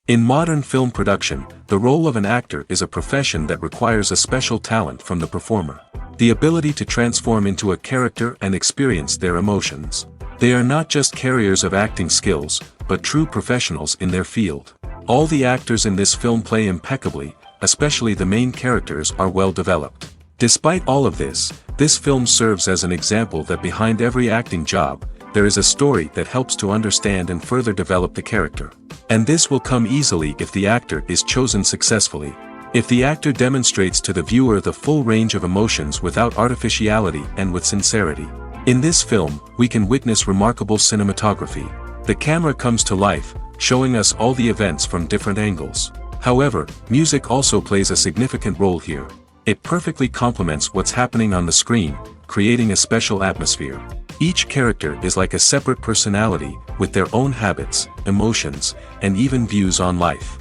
In modern film production, the role of an actor is a profession that requires a special talent from the performer. The ability to transform into a character and experience their emotions. They are not just carriers of acting skills, but true professionals in their field. All the actors in this film play impeccably, especially the main characters are well developed. Despite all of this film serves as an example that behind every acting job, there is a story that helps to understand and further develop the character. And this will come easily if the actor is chosen successfully. If the actor demonstrates to the viewer the full range of emotions without artificiality and with sincerity. In this film, we can witness remarkable cinematography. The camera comes to life, showing us all the events from different angles. However, music also plays a significant role here. It perfectly complements what's happening on the screen, creating a special atmosphere. Each character is like a separate personality, with their own habits, emotions, and even views on life.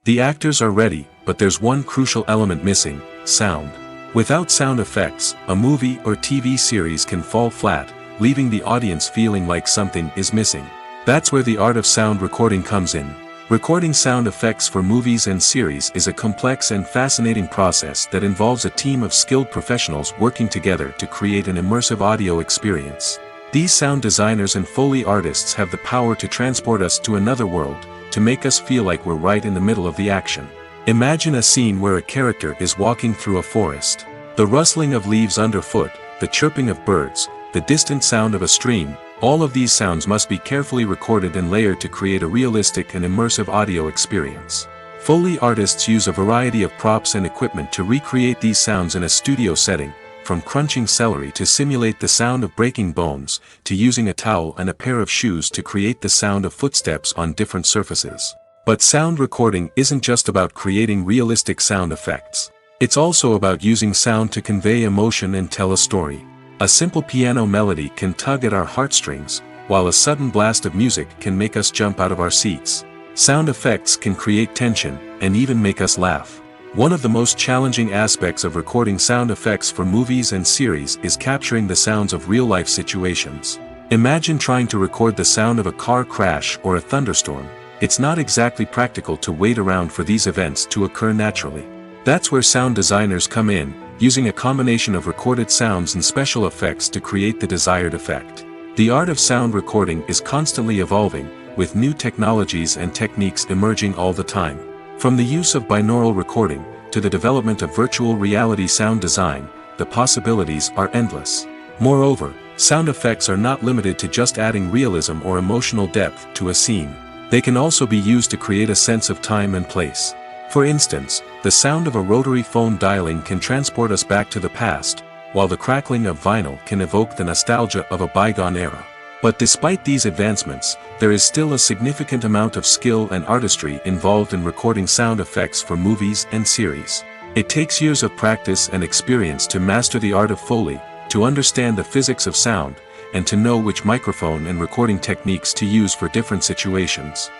The actors are ready, but there's one crucial element missing: sound. Without sound effects, a movie or TV series can fall flat, leaving the audience feeling like something is missing. That's where the art of sound recording comes in. Recording sound effects for movies and series is a complex and fascinating process that involves a team of skilled professionals working together to create an immersive audio experience. These sound designers and Foley artists have the power to transport us to another world, to make us feel like we're right in the middle of the action. Imagine a scene where a character is walking through a forest. The rustling of leaves underfoot, the chirping of birds, the distant sound of a stream, all of these sounds must be carefully recorded and layered to create a realistic and immersive audio experience. Foley artists use a variety of props and equipment to recreate these sounds in a studio setting, from crunching celery to simulate the sound of breaking bones, to using a towel and a pair of shoes to create the sound of footsteps on different surfaces. But sound recording isn't just about creating realistic sound effects. It's also about using sound to convey emotion and tell a story. A simple piano melody can tug at our heartstrings, while a sudden blast of music can make us jump out of our seats. Sound effects can create tension, and even make us laugh. One of the most challenging aspects of recording sound effects for movies and series is capturing the sounds of real-life situations. Imagine trying to record the sound of a car crash or a thunderstorm. It's not exactly practical to wait around for these events to occur naturally. That's where sound designers come in, using a combination of recorded sounds and special effects to create the desired effect. The art of sound recording is constantly evolving, with new technologies and techniques emerging all the time. From the use of binaural recording, to the development of virtual reality sound design, the possibilities are endless. Moreover, sound effects are not limited to just adding realism or emotional depth to a scene. They can also be used to create a sense of time and place. For instance, the sound of a rotary phone dialing can transport us back to the past, while the crackling of vinyl can evoke the nostalgia of a bygone era. But despite these advancements, there is still a significant amount of skill and artistry involved in recording sound effects for movies and series. It takes years of practice and experience to master the art of Foley, to understand the physics of sound, and to know which microphone and recording techniques to use for different situations.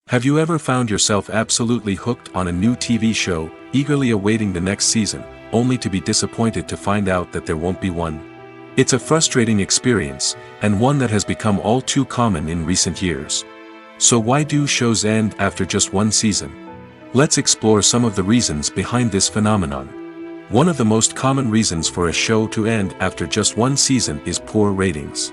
Have you ever found yourself absolutely hooked on a new TV show, eagerly awaiting the next season, only to be disappointed to find out that there won't be one? It's a frustrating experience, and one that has become all too common in recent years. So why do shows end after just one season? Let's explore some of the reasons behind this phenomenon. One of the most common reasons for a show to end after just one season is poor ratings.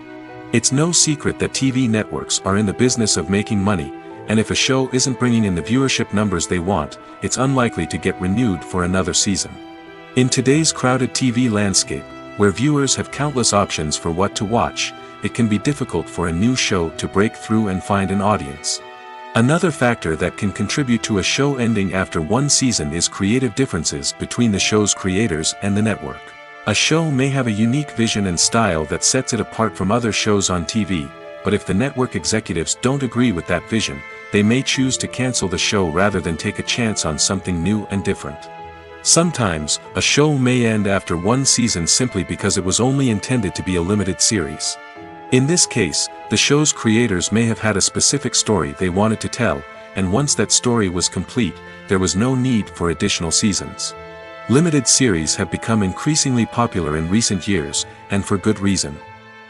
It's no secret that TV networks are in the business of making money, and if a show isn't bringing in the viewership numbers they want, it's unlikely to get renewed for another season. In today's crowded TV landscape, where viewers have countless options for what to watch, it can be difficult for a new show to break through and find an audience. Another factor that can contribute to a show ending after one season is creative differences between the show's creators and the network. A show may have a unique vision and style that sets it apart from other shows on TV, but if the network executives don't agree with that vision, they may choose to cancel the show rather than take a chance on something new and different. Sometimes, a show may end after one season simply because it was only intended to be a limited series. In this case, the show's creators may have had a specific story they wanted to tell, and once that story was complete, there was no need for additional seasons. Limited series have become increasingly popular in recent years, and for good reason.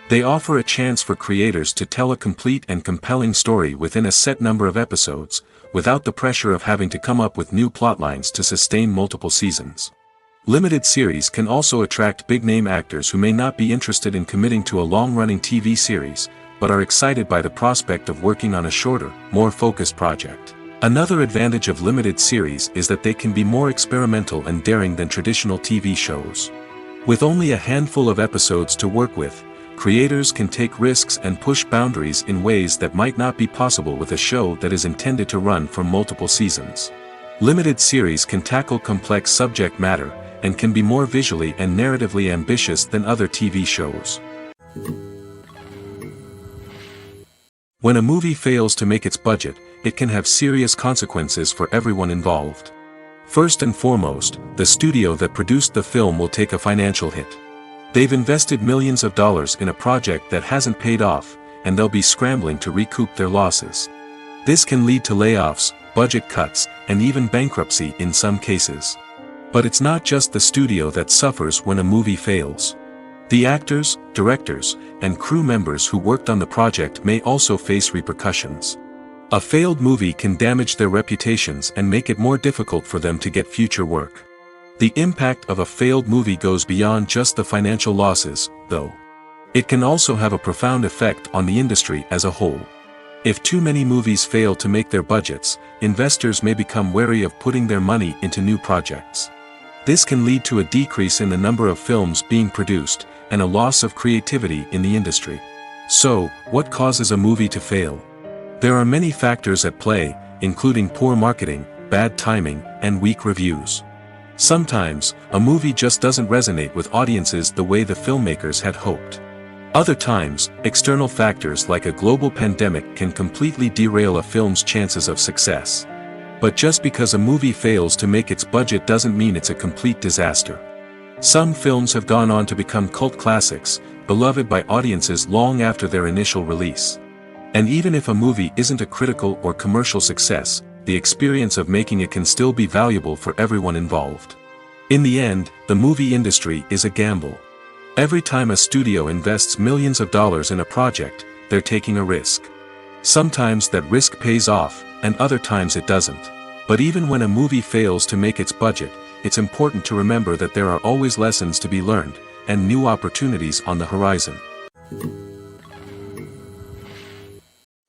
They offer a chance for creators to tell a complete and compelling story within a set number of episodes, without the pressure of having to come up with new plotlines to sustain multiple seasons. Limited series can also attract big-name actors who may not be interested in committing to a long-running TV series, but are excited by the prospect of working on a shorter, more focused project. Another advantage of limited series is that they can be more experimental and daring than traditional TV shows. With only a handful of episodes to work with, creators can take risks and push boundaries in ways that might not be possible with a show that is intended to run for multiple seasons. Limited series can tackle complex subject matter, and can be more visually and narratively ambitious than other TV shows. When a movie fails to make its budget, it can have serious consequences for everyone involved. First and foremost, the studio that produced the film will take a financial hit. They've invested millions of dollars in a project that hasn't paid off, and they'll be scrambling to recoup their losses. This can lead to layoffs, budget cuts, and even bankruptcy in some cases. But it's not just the studio that suffers when a movie fails. The actors, directors, and crew members who worked on the project may also face repercussions. A failed movie can damage their reputations and make it more difficult for them to get future work. The impact of a failed movie goes beyond just the financial losses, though. It can also have a profound effect on the industry as a whole. If too many movies fail to make their budgets, investors may become wary of putting their money into new projects. This can lead to a decrease in the number of films being produced, and a loss of creativity in the industry. So, what causes a movie to fail? There are many factors at play, including poor marketing, bad timing, and weak reviews. Sometimes, a movie just doesn't resonate with audiences the way the filmmakers had hoped. Other times, external factors like a global pandemic can completely derail a film's chances of success. But just because a movie fails to make its budget doesn't mean it's a complete disaster. Some films have gone on to become cult classics, beloved by audiences long after their initial release. And even if a movie isn't a critical or commercial success, the experience of making it can still be valuable for everyone involved. In the end, the movie industry is a gamble. Every time a studio invests millions of dollars in a project, they're taking a risk. Sometimes that risk pays off, and other times it doesn't. But even when a movie fails to make its budget, it's important to remember that there are always lessons to be learned, and new opportunities on the horizon.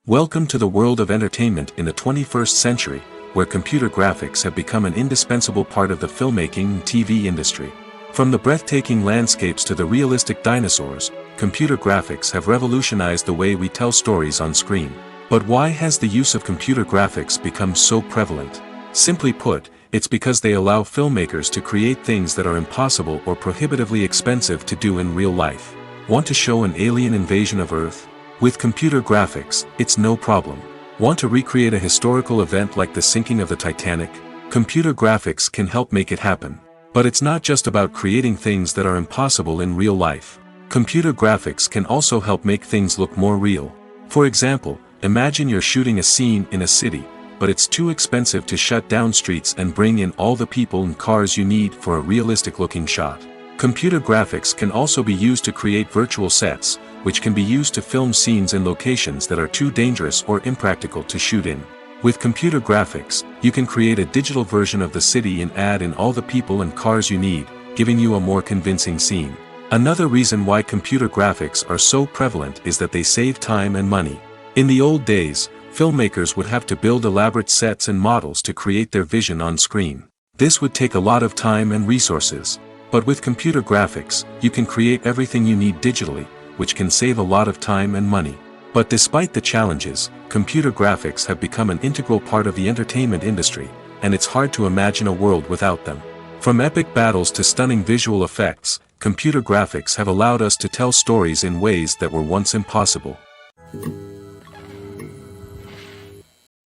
Welcome to the world of entertainment in the 21st century, where computer graphics have become an indispensable part of the filmmaking and TV industry. From the breathtaking landscapes to the realistic dinosaurs, computer graphics have revolutionized the way we tell stories on screen. But why has the use of computer graphics become so prevalent? Simply put, it's because they allow filmmakers to create things that are impossible or prohibitively expensive to do in real life. Want to show an alien invasion of Earth? With computer graphics, it's no problem. Want to recreate a historical event like the sinking of the Titanic? Computer graphics can help make it happen. But it's not just about creating things that are impossible in real life. Computer graphics can also help make things look more real. For example, imagine you're shooting a scene in a city, but it's too expensive to shut down streets and bring in all the people and cars you need for a realistic-looking shot. Computer graphics can also be used to create virtual sets, which can be used to film scenes in locations that are too dangerous or impractical to shoot in. With computer graphics, you can create a digital version of the city and add in all the people and cars you need, giving you a more convincing scene. Another reason why computer graphics are so prevalent is that they save time and money. In the old days, filmmakers would have to build elaborate sets and models to create their vision on screen. This would take a lot of time and resources. But with computer graphics, you can create everything you need digitally, which can save a lot of time and money. But despite the challenges, computer graphics have become an integral part of the entertainment industry, and it's hard to imagine a world without them. From epic battles to stunning visual effects, computer graphics have allowed us to tell stories in ways that were once impossible.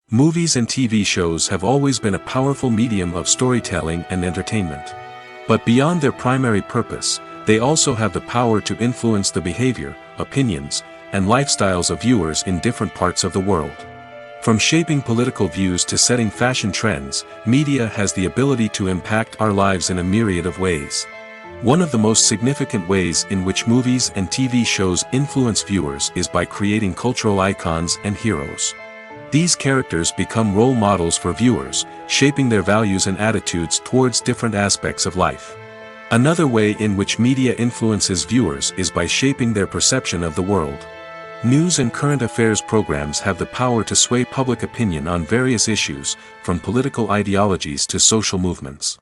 Movies and TV shows have always been a powerful medium of storytelling and entertainment. But beyond their primary purpose, they also have the power to influence the behavior, opinions, and lifestyles of viewers in different parts of the world. From shaping political views to setting fashion trends, media has the ability to impact our lives in a myriad of ways. One of the most significant ways in which movies and TV shows influence viewers is by creating cultural icons and heroes. These characters become role models for viewers, shaping their values and attitudes towards different aspects of life. Another way in which media influences viewers is by shaping their perception of the world. News and current affairs programs have the power to sway public opinion on various issues, from political ideologies to social movements.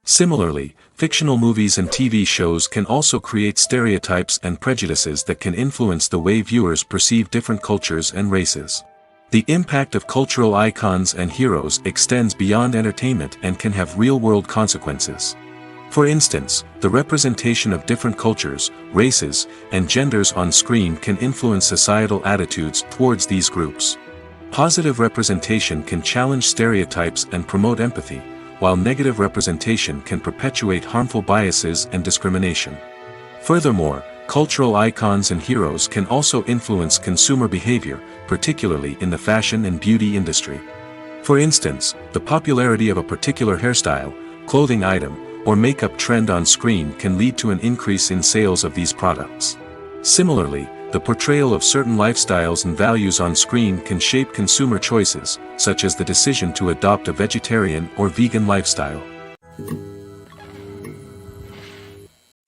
Similarly, fictional movies and TV shows can also create stereotypes and prejudices that can influence the way viewers perceive different cultures and races. The impact of cultural icons and heroes extends beyond entertainment and can have real-world consequences. For instance, the representation of different cultures, races, and genders on screen can influence societal attitudes towards these groups. Positive representation can challenge stereotypes and promote empathy, while negative representation can perpetuate harmful biases and discrimination. Furthermore, cultural icons and heroes can also influence consumer behavior, particularly in the fashion and beauty industry. For instance, the popularity of a particular hairstyle, clothing item, or makeup trend on screen can lead to an increase in sales of these products. Similarly, the portrayal of certain lifestyles and values on screen can shape consumer choices, such as the decision to adopt a vegetarian or vegan lifestyle.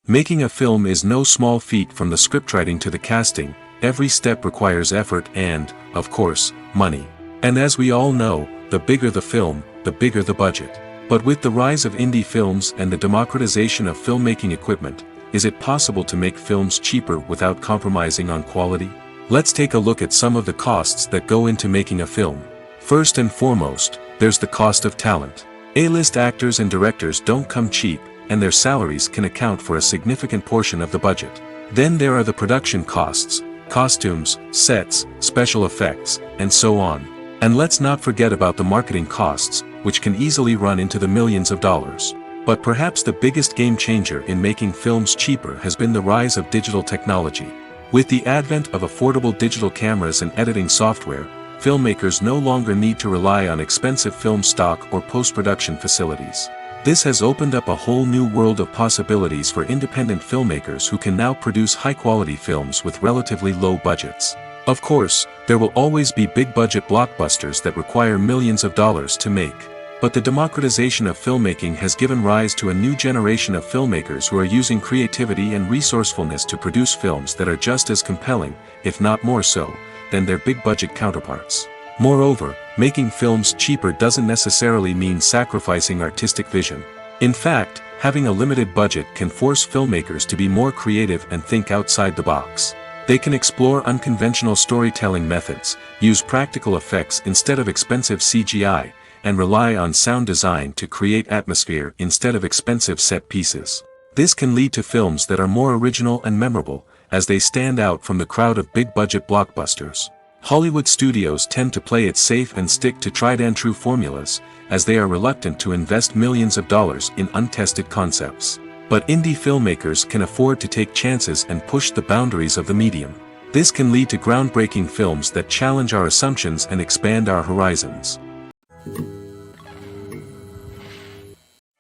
Making a film is no small feat. From the scriptwriting to the casting, every step requires effort and, of course, money. And as we all know, the bigger the film, the bigger the budget. But with the rise of indie films and the democratization of filmmaking equipment, is it possible to make films cheaper without compromising on quality? Let's take a look at some of the costs that go into making a film. First and foremost, there's the cost of talent. A-list actors and directors don't come cheap, and their salaries can account for a significant portion of the budget. Then there are the production costs, costumes, sets, special effects, and so on. And let's not forget about the marketing costs, which can easily run into the millions of dollars. But perhaps the biggest game changer in making films cheaper has been the rise of digital technology. With the advent of affordable digital cameras and editing software, filmmakers no longer need to rely on expensive film stock or post-production facilities. This has opened up a whole new world of possibilities for independent filmmakers who can now produce high-quality films with relatively low budgets. Of course, there will always be big-budget blockbusters that require millions of dollars to make. But the democratization of filmmaking has given rise to a new generation of filmmakers who are using creativity and resourcefulness to produce films that are just as compelling, if not more so, than their big-budget counterparts. Moreover, making films cheaper doesn't necessarily mean sacrificing artistic vision. In fact, having a limited budget can force filmmakers to be more creative and think outside the box. They can explore unconventional storytelling methods, use practical effects instead of expensive CGI, and rely on sound design to create atmosphere instead of expensive set pieces. This can lead to films that are more original and memorable, as they stand out from the crowd of big-budget blockbusters. Hollywood studios tend to play it safe and stick to tried-and-true formulas, as they are reluctant to invest millions of dollars in untested concepts. But indie filmmakers can afford to take chances and push the boundaries of the medium. This can lead to groundbreaking films that challenge our assumptions and expand our horizons.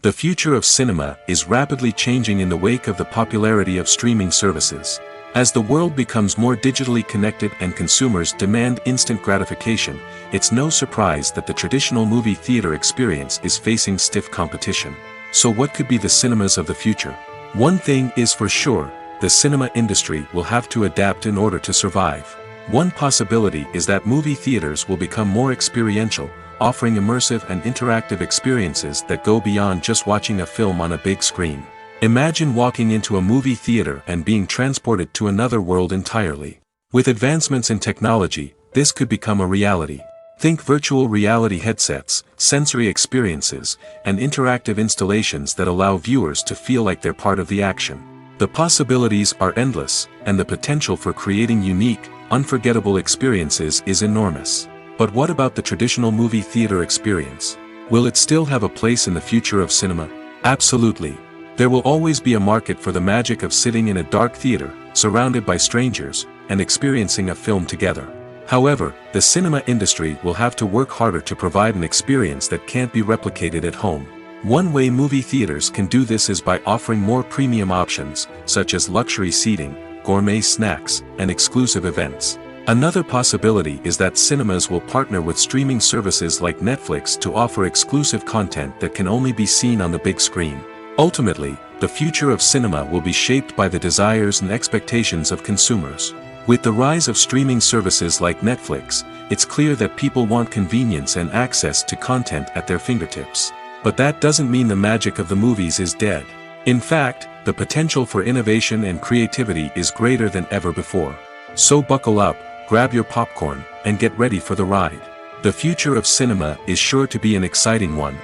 The future of cinema is rapidly changing in the wake of the popularity of streaming services. As the world becomes more digitally connected and consumers demand instant gratification, it's no surprise that the traditional movie theater experience is facing stiff competition. So what could be the cinemas of the future? One thing is for sure, the cinema industry will have to adapt in order to survive. One possibility is that movie theaters will become more experiential, offering immersive and interactive experiences that go beyond just watching a film on a big screen. Imagine walking into a movie theater and being transported to another world entirely. With advancements in technology, this could become a reality. Think virtual reality headsets, sensory experiences, and interactive installations that allow viewers to feel like they're part of the action. The possibilities are endless, and the potential for creating unique, unforgettable experiences is enormous. But what about the traditional movie theater experience? Will it still have a place in the future of cinema? Absolutely. There will always be a market for the magic of sitting in a dark theater, surrounded by strangers, and experiencing a film together. However, the cinema industry will have to work harder to provide an experience that can't be replicated at home. One way movie theaters can do this is by offering more premium options, such as luxury seating, gourmet snacks, and exclusive events. Another possibility is that cinemas will partner with streaming services like Netflix to offer exclusive content that can only be seen on the big screen. Ultimately, the future of cinema will be shaped by the desires and expectations of consumers. With the rise of streaming services like Netflix, it's clear that people want convenience and access to content at their fingertips. But that doesn't mean the magic of the movies is dead. In fact, the potential for innovation and creativity is greater than ever before. So buckle up, grab your popcorn, and get ready for the ride. The future of cinema is sure to be an exciting one.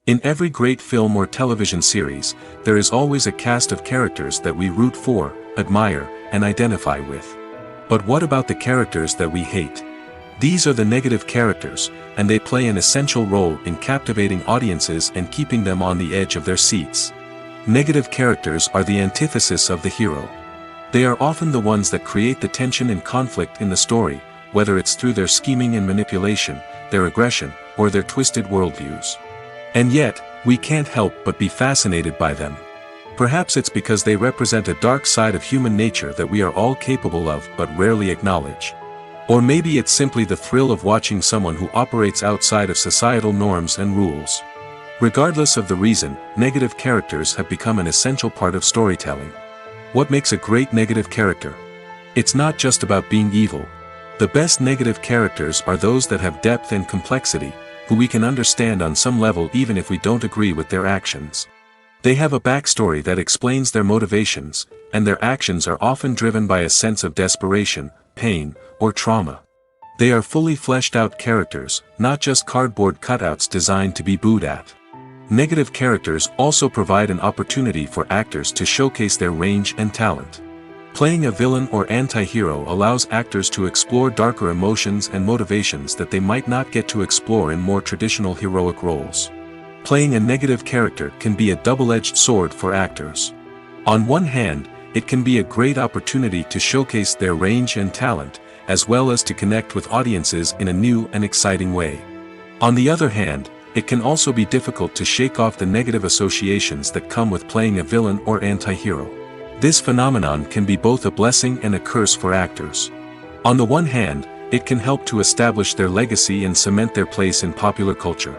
In every great film or television series, there is always a cast of characters that we root for, admire, and identify with. But what about the characters that we hate? These are the negative characters, and they play an essential role in captivating audiences and keeping them on the edge of their seats. Negative characters are the antithesis of the hero. They are often the ones that create the tension and conflict in the story, whether it's through their scheming and manipulation, their aggression, or their twisted worldviews. And yet, we can't help but be fascinated by them. Perhaps it's because they represent a dark side of human nature that we are all capable of but rarely acknowledge. Or maybe it's simply the thrill of watching someone who operates outside of societal norms and rules. Regardless of the reason, negative characters have become an essential part of storytelling. What makes a great negative character? It's not just about being evil. The best negative characters are those that have depth and complexity, who we can understand on some level even if we don't agree with their actions. They have a backstory that explains their motivations, and their actions are often driven by a sense of desperation, pain, or trauma. They are fully fleshed out characters, not just cardboard cutouts designed to be booed at. Negative characters also provide an opportunity for actors to showcase their range and talent. Playing a villain or anti-hero allows actors to explore darker emotions and motivations that they might not get to explore in more traditional heroic roles. Playing a negative character can be a double-edged sword for actors. On one hand, it can be a great opportunity to showcase their range and talent, as well as to connect with audiences in a new and exciting way. On the other hand, it can also be difficult to shake off the negative associations that come with playing a villain or anti-hero. This phenomenon can be both a blessing and a curse for actors. On the one hand, it can help to establish their legacy and cement their place in popular culture.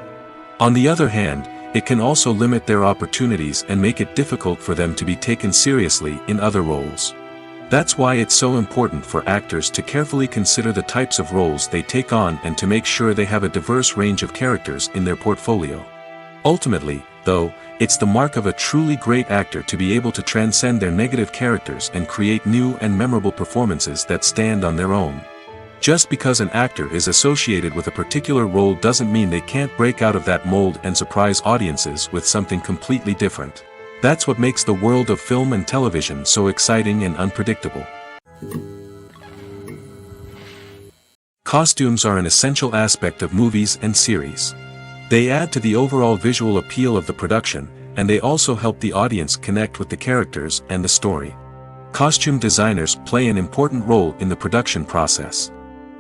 On the other hand, it can also limit their opportunities and make it difficult for them to be taken seriously in other roles. That's why it's so important for actors to carefully consider the types of roles they take on and to make sure they have a diverse range of characters in their portfolio. Ultimately, though, it's the mark of a truly great actor to be able to transcend their negative characters and create new and memorable performances that stand on their own. Just because an actor is associated with a particular role doesn't mean they can't break out of that mold and surprise audiences with something completely different. That's what makes the world of film and television so exciting and unpredictable. Costumes are an essential aspect of movies and series. They add to the overall visual appeal of the production, and they also help the audience connect with the characters and the story. Costume designers play an important role in the production process.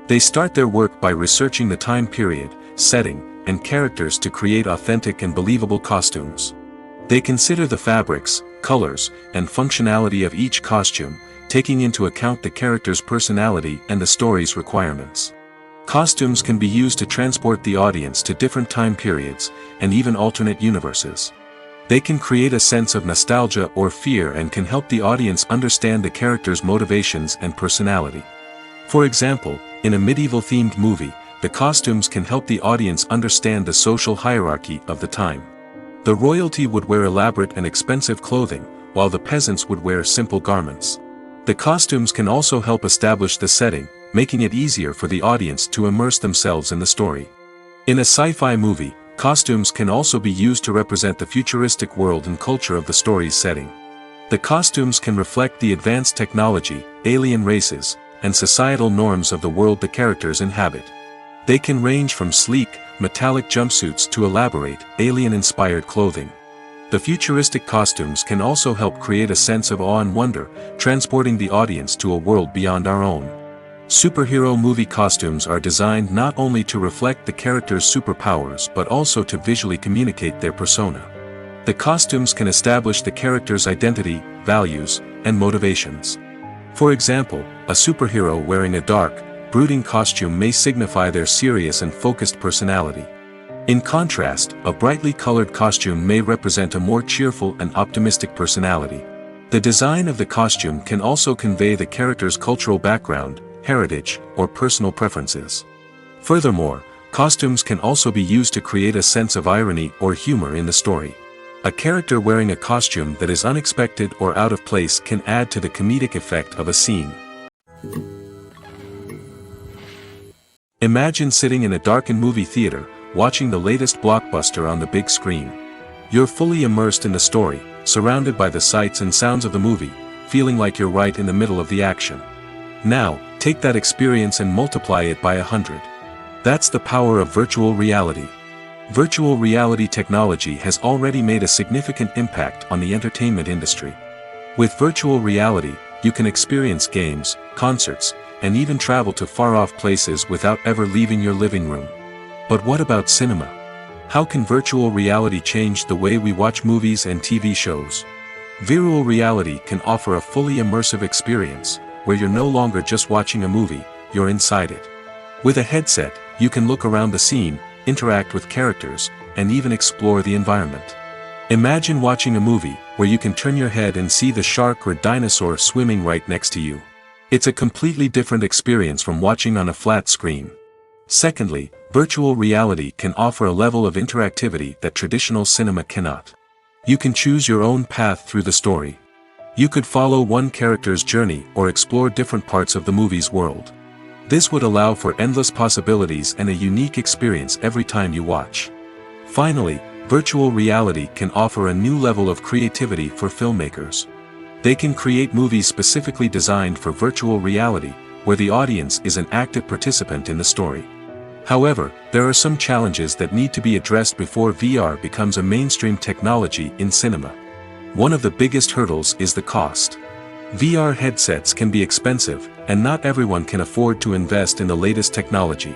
They start their work by researching the time period, setting, and characters to create authentic and believable costumes. They consider the fabrics, colors, and functionality of each costume, taking into account the character's personality and the story's requirements. Costumes can be used to transport the audience to different time periods, and even alternate universes. They can create a sense of nostalgia or fear and can help the audience understand the character's motivations and personality. For example, in a medieval-themed movie, the costumes can help the audience understand the social hierarchy of the time. The royalty would wear elaborate and expensive clothing, while the peasants would wear simple garments. The costumes can also help establish the setting, making it easier for the audience to immerse themselves in the story. In a sci-fi movie, costumes can also be used to represent the futuristic world and culture of the story's setting. The costumes can reflect the advanced technology, alien races, and societal norms of the world the characters inhabit. They can range from sleek, metallic jumpsuits to elaborate, alien-inspired clothing. The futuristic costumes can also help create a sense of awe and wonder, transporting the audience to a world beyond our own. Superhero movie costumes are designed not only to reflect the character's superpowers but also to visually communicate their persona. The costumes can establish the character's identity, values, and motivations. For example, a superhero wearing a dark, brooding costume may signify their serious and focused personality. In contrast, a brightly colored costume may represent a more cheerful and optimistic personality. The design of the costume can also convey the character's cultural background, heritage, or personal preferences. Furthermore, costumes can also be used to create a sense of irony or humor in the story. A character wearing a costume that is unexpected or out of place can add to the comedic effect of a scene. Imagine sitting in a darkened movie theater, watching the latest blockbuster on the big screen. You're fully immersed in the story, surrounded by the sights and sounds of the movie, feeling like you're right in the middle of the action. Now, take that experience and multiply it by 100. That's the power of virtual reality. Virtual reality technology has already made a significant impact on the entertainment industry. With virtual reality, you can experience games, concerts, and even travel to far-off places without ever leaving your living room. But what about cinema? How can virtual reality change the way we watch movies and TV shows? Virtual reality can offer a fully immersive experience, where you're no longer just watching a movie, you're inside it. With a headset, you can look around the scene, interact with characters, and even explore the environment. Imagine watching a movie where you can turn your head and see the shark or dinosaur swimming right next to you. It's a completely different experience from watching on a flat screen. Secondly, virtual reality can offer a level of interactivity that traditional cinema cannot. You can choose your own path through the story. You could follow one character's journey or explore different parts of the movie's world. This would allow for endless possibilities and a unique experience every time you watch. Finally, virtual reality can offer a new level of creativity for filmmakers. They can create movies specifically designed for virtual reality, where the audience is an active participant in the story. However, there are some challenges that need to be addressed before VR becomes a mainstream technology in cinema. One of the biggest hurdles is the cost. VR headsets can be expensive, and not everyone can afford to invest in the latest technology.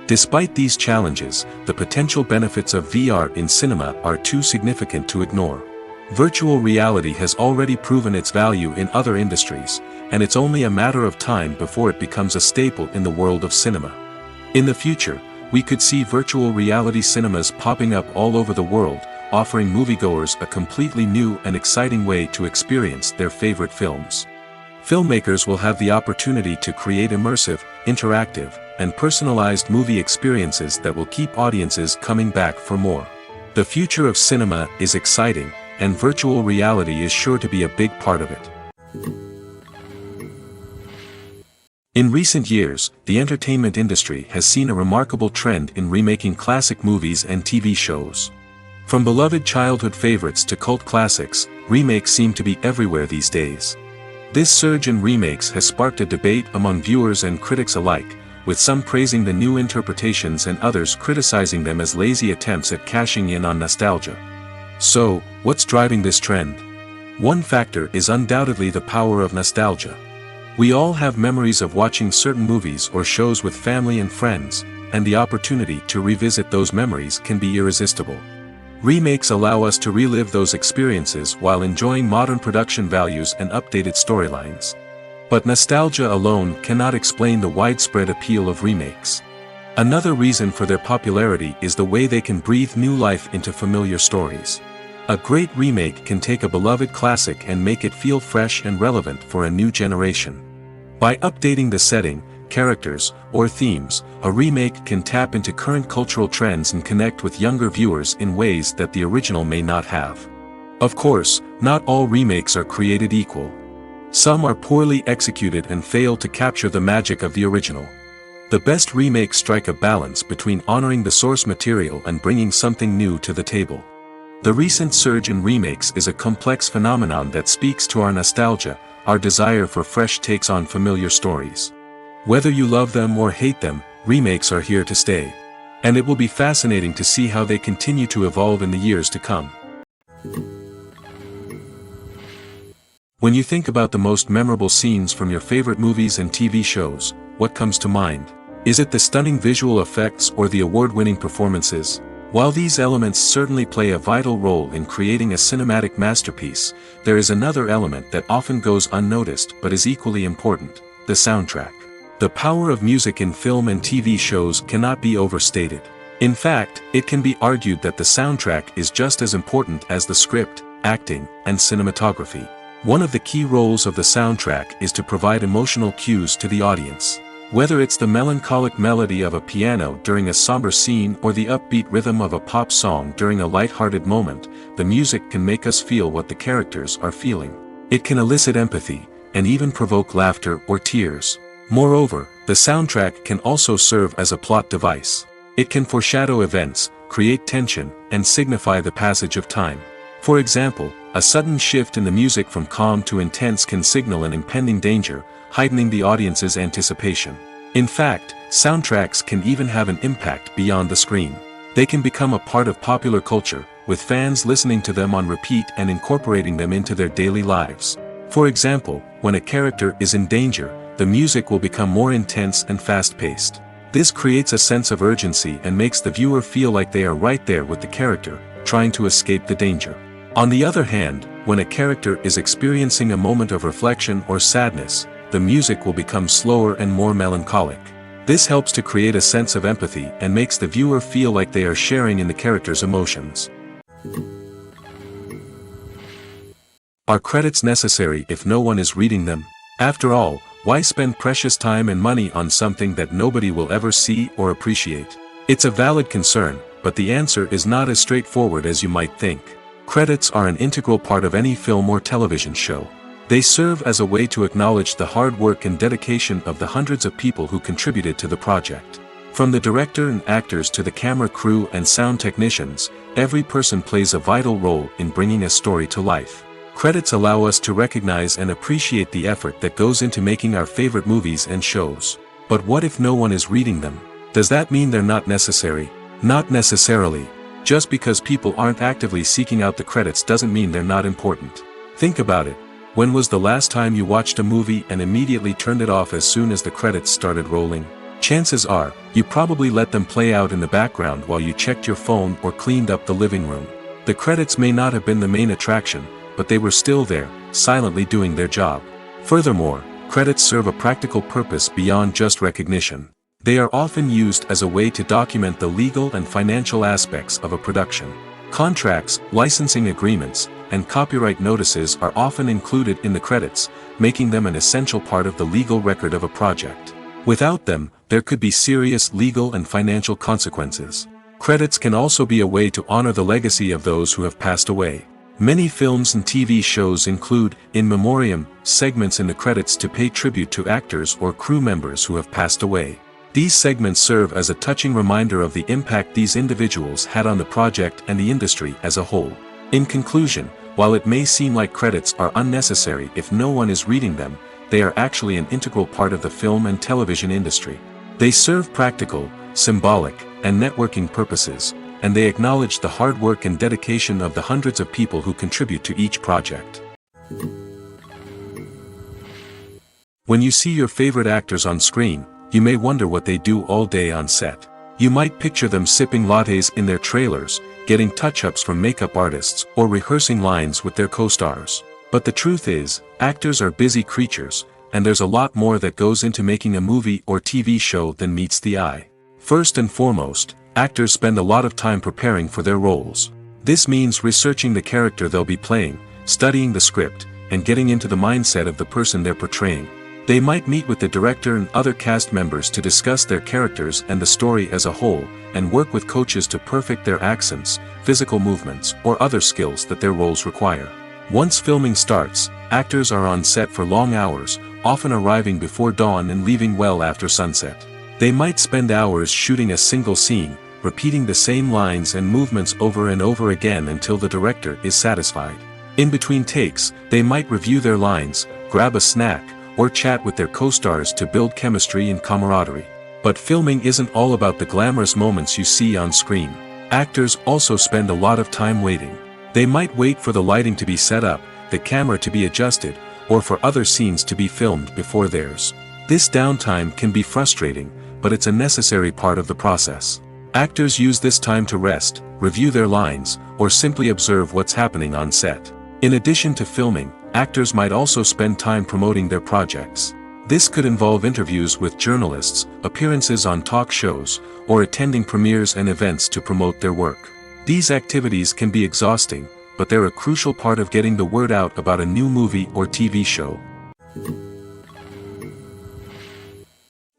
Despite these challenges, the potential benefits of VR in cinema are too significant to ignore. Virtual reality has already proven its value in other industries, and it's only a matter of time before it becomes a staple in the world of cinema. In the future, we could see virtual reality cinemas popping up all over the world, offering moviegoers a completely new and exciting way to experience their favorite films. Filmmakers will have the opportunity to create immersive, interactive, and personalized movie experiences that will keep audiences coming back for more. The future of cinema is exciting, and virtual reality is sure to be a big part of it. In recent years, the entertainment industry has seen a remarkable trend in remaking classic movies and TV shows. From beloved childhood favorites to cult classics, remakes seem to be everywhere these days. This surge in remakes has sparked a debate among viewers and critics alike, with some praising the new interpretations and others criticizing them as lazy attempts at cashing in on nostalgia. So, what's driving this trend? One factor is undoubtedly the power of nostalgia. We all have memories of watching certain movies or shows with family and friends, and the opportunity to revisit those memories can be irresistible. Remakes allow us to relive those experiences while enjoying modern production values and updated storylines. But nostalgia alone cannot explain the widespread appeal of remakes. Another reason for their popularity is the way they can breathe new life into familiar stories. A great remake can take a beloved classic and make it feel fresh and relevant for a new generation. By updating the setting, characters, or themes, a remake can tap into current cultural trends and connect with younger viewers in ways that the original may not have. Of course, not all remakes are created equal. Some are poorly executed and fail to capture the magic of the original. The best remakes strike a balance between honoring the source material and bringing something new to the table. The recent surge in remakes is a complex phenomenon that speaks to our nostalgia, our desire for fresh takes on familiar stories. Whether you love them or hate them, remakes are here to stay. And it will be fascinating to see how they continue to evolve in the years to come. When you think about the most memorable scenes from your favorite movies and TV shows, what comes to mind? Is it the stunning visual effects or the award-winning performances? While these elements certainly play a vital role in creating a cinematic masterpiece, there is another element that often goes unnoticed but is equally important: the soundtrack. The power of music in film and TV shows cannot be overstated. In fact, it can be argued that the soundtrack is just as important as the script, acting, and cinematography. One of the key roles of the soundtrack is to provide emotional cues to the audience. Whether it's the melancholic melody of a piano during a somber scene or the upbeat rhythm of a pop song during a light-hearted moment, the music can make us feel what the characters are feeling. It can elicit empathy, and even provoke laughter or tears. Moreover, the soundtrack can also serve as a plot device. It can foreshadow events, create tension, and signify the passage of time. For example, a sudden shift in the music from calm to intense can signal an impending danger, heightening the audience's anticipation. In fact, soundtracks can even have an impact beyond the screen. They can become a part of popular culture, with fans listening to them on repeat and incorporating them into their daily lives. For example, when a character is in danger, the music will become more intense and fast-paced. This creates a sense of urgency and makes the viewer feel like they are right there with the character, trying to escape the danger. On the other hand, when a character is experiencing a moment of reflection or sadness, the music will become slower and more melancholic. This helps to create a sense of empathy and makes the viewer feel like they are sharing in the character's emotions. Are credits necessary if no one is reading them? After all, why spend precious time and money on something that nobody will ever see or appreciate? It's a valid concern, but the answer is not as straightforward as you might think. Credits are an integral part of any film or television show. They serve as a way to acknowledge the hard work and dedication of the hundreds of people who contributed to the project. From the director and actors to the camera crew and sound technicians, every person plays a vital role in bringing a story to life. Credits allow us to recognize and appreciate the effort that goes into making our favorite movies and shows. But what if no one is reading them? Does that mean they're not necessary? Not necessarily. Just because people aren't actively seeking out the credits doesn't mean they're not important. Think about it. When was the last time you watched a movie and immediately turned it off as soon as the credits started rolling? Chances are, you probably let them play out in the background while you checked your phone or cleaned up the living room. The credits may not have been the main attraction, but they were still there, silently doing their job. Furthermore, credits serve a practical purpose beyond just recognition. They are often used as a way to document the legal and financial aspects of a production. Contracts, licensing agreements, and copyright notices are often included in the credits, making them an essential part of the legal record of a project. Without them, there could be serious legal and financial consequences. Credits can also be a way to honor the legacy of those who have passed away. Many films and TV shows include, in memoriam, segments in the credits to pay tribute to actors or crew members who have passed away. These segments serve as a touching reminder of the impact these individuals had on the project and the industry as a whole. In conclusion, while it may seem like credits are unnecessary if no one is reading them, they are actually an integral part of the film and television industry. They serve practical, symbolic, and networking purposes, and they acknowledge the hard work and dedication of the hundreds of people who contribute to each project. When you see your favorite actors on screen, you may wonder what they do all day on set. You might picture them sipping lattes in their trailers, getting touch-ups from makeup artists, or rehearsing lines with their co-stars. But the truth is, actors are busy creatures, and there's a lot more that goes into making a movie or TV show than meets the eye. First and foremost, actors spend a lot of time preparing for their roles. This means researching the character they'll be playing, studying the script, and getting into the mindset of the person they're portraying. They might meet with the director and other cast members to discuss their characters and the story as a whole, and work with coaches to perfect their accents, physical movements, or other skills that their roles require. Once filming starts, actors are on set for long hours, often arriving before dawn and leaving well after sunset. They might spend hours shooting a single scene, repeating the same lines and movements over and over again until the director is satisfied. In between takes, they might review their lines, grab a snack, or chat with their co-stars to build chemistry and camaraderie. But filming isn't all about the glamorous moments you see on screen. Actors also spend a lot of time waiting. They might wait for the lighting to be set up, the camera to be adjusted, or for other scenes to be filmed before theirs. This downtime can be frustrating, but it's a necessary part of the process. Actors use this time to rest, review their lines, or simply observe what's happening on set. In addition to filming, actors might also spend time promoting their projects. This could involve interviews with journalists, appearances on talk shows, or attending premieres and events to promote their work. These activities can be exhausting, but they're a crucial part of getting the word out about a new movie or TV show.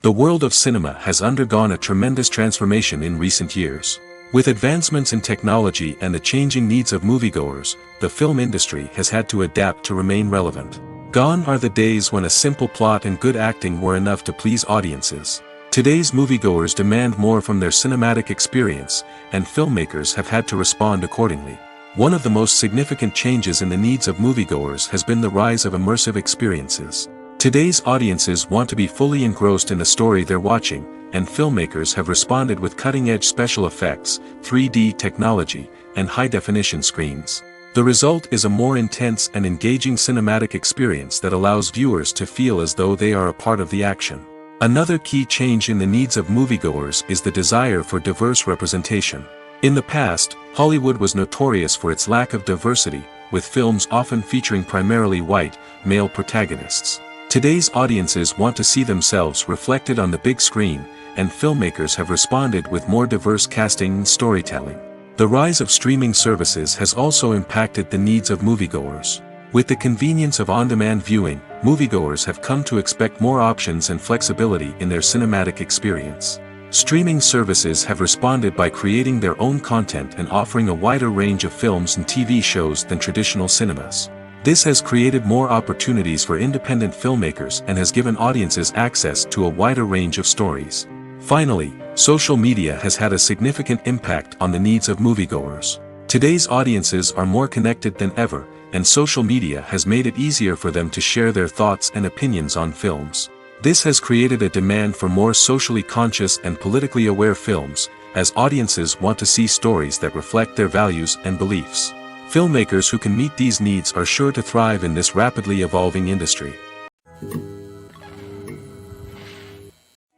The world of cinema has undergone a tremendous transformation in recent years. With advancements in technology and the changing needs of moviegoers, the film industry has had to adapt to remain relevant. Gone are the days when a simple plot and good acting were enough to please audiences. Today's moviegoers demand more from their cinematic experience, and filmmakers have had to respond accordingly. One of the most significant changes in the needs of moviegoers has been the rise of immersive experiences. Today's audiences want to be fully engrossed in the story they're watching, and filmmakers have responded with cutting-edge special effects, 3D technology, and high-definition screens. The result is a more intense and engaging cinematic experience that allows viewers to feel as though they are a part of the action. Another key change in the needs of moviegoers is the desire for diverse representation. In the past, Hollywood was notorious for its lack of diversity, with films often featuring primarily white, male protagonists. Today's audiences want to see themselves reflected on the big screen, and filmmakers have responded with more diverse casting and storytelling. The rise of streaming services has also impacted the needs of moviegoers. With the convenience of on-demand viewing, moviegoers have come to expect more options and flexibility in their cinematic experience. Streaming services have responded by creating their own content and offering a wider range of films and TV shows than traditional cinemas. This has created more opportunities for independent filmmakers and has given audiences access to a wider range of stories. Finally, social media has had a significant impact on the needs of moviegoers. Today's audiences are more connected than ever, and social media has made it easier for them to share their thoughts and opinions on films. This has created a demand for more socially conscious and politically aware films, as audiences want to see stories that reflect their values and beliefs. Filmmakers who can meet these needs are sure to thrive in this rapidly evolving industry.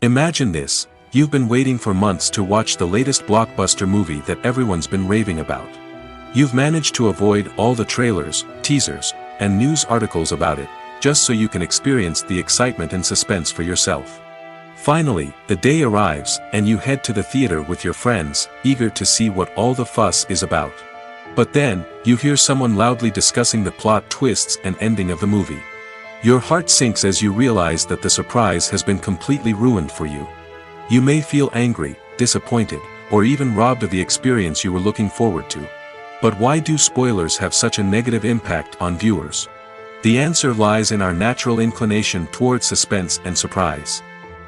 Imagine this: you've been waiting for months to watch the latest blockbuster movie that everyone's been raving about. You've managed to avoid all the trailers, teasers, and news articles about it, just so you can experience the excitement and suspense for yourself. Finally, the day arrives, and you head to the theater with your friends, eager to see what all the fuss is about. But then, you hear someone loudly discussing the plot twists and ending of the movie. Your heart sinks as you realize that the surprise has been completely ruined for you. You may feel angry, disappointed, or even robbed of the experience you were looking forward to. But why do spoilers have such a negative impact on viewers? The answer lies in our natural inclination toward suspense and surprise.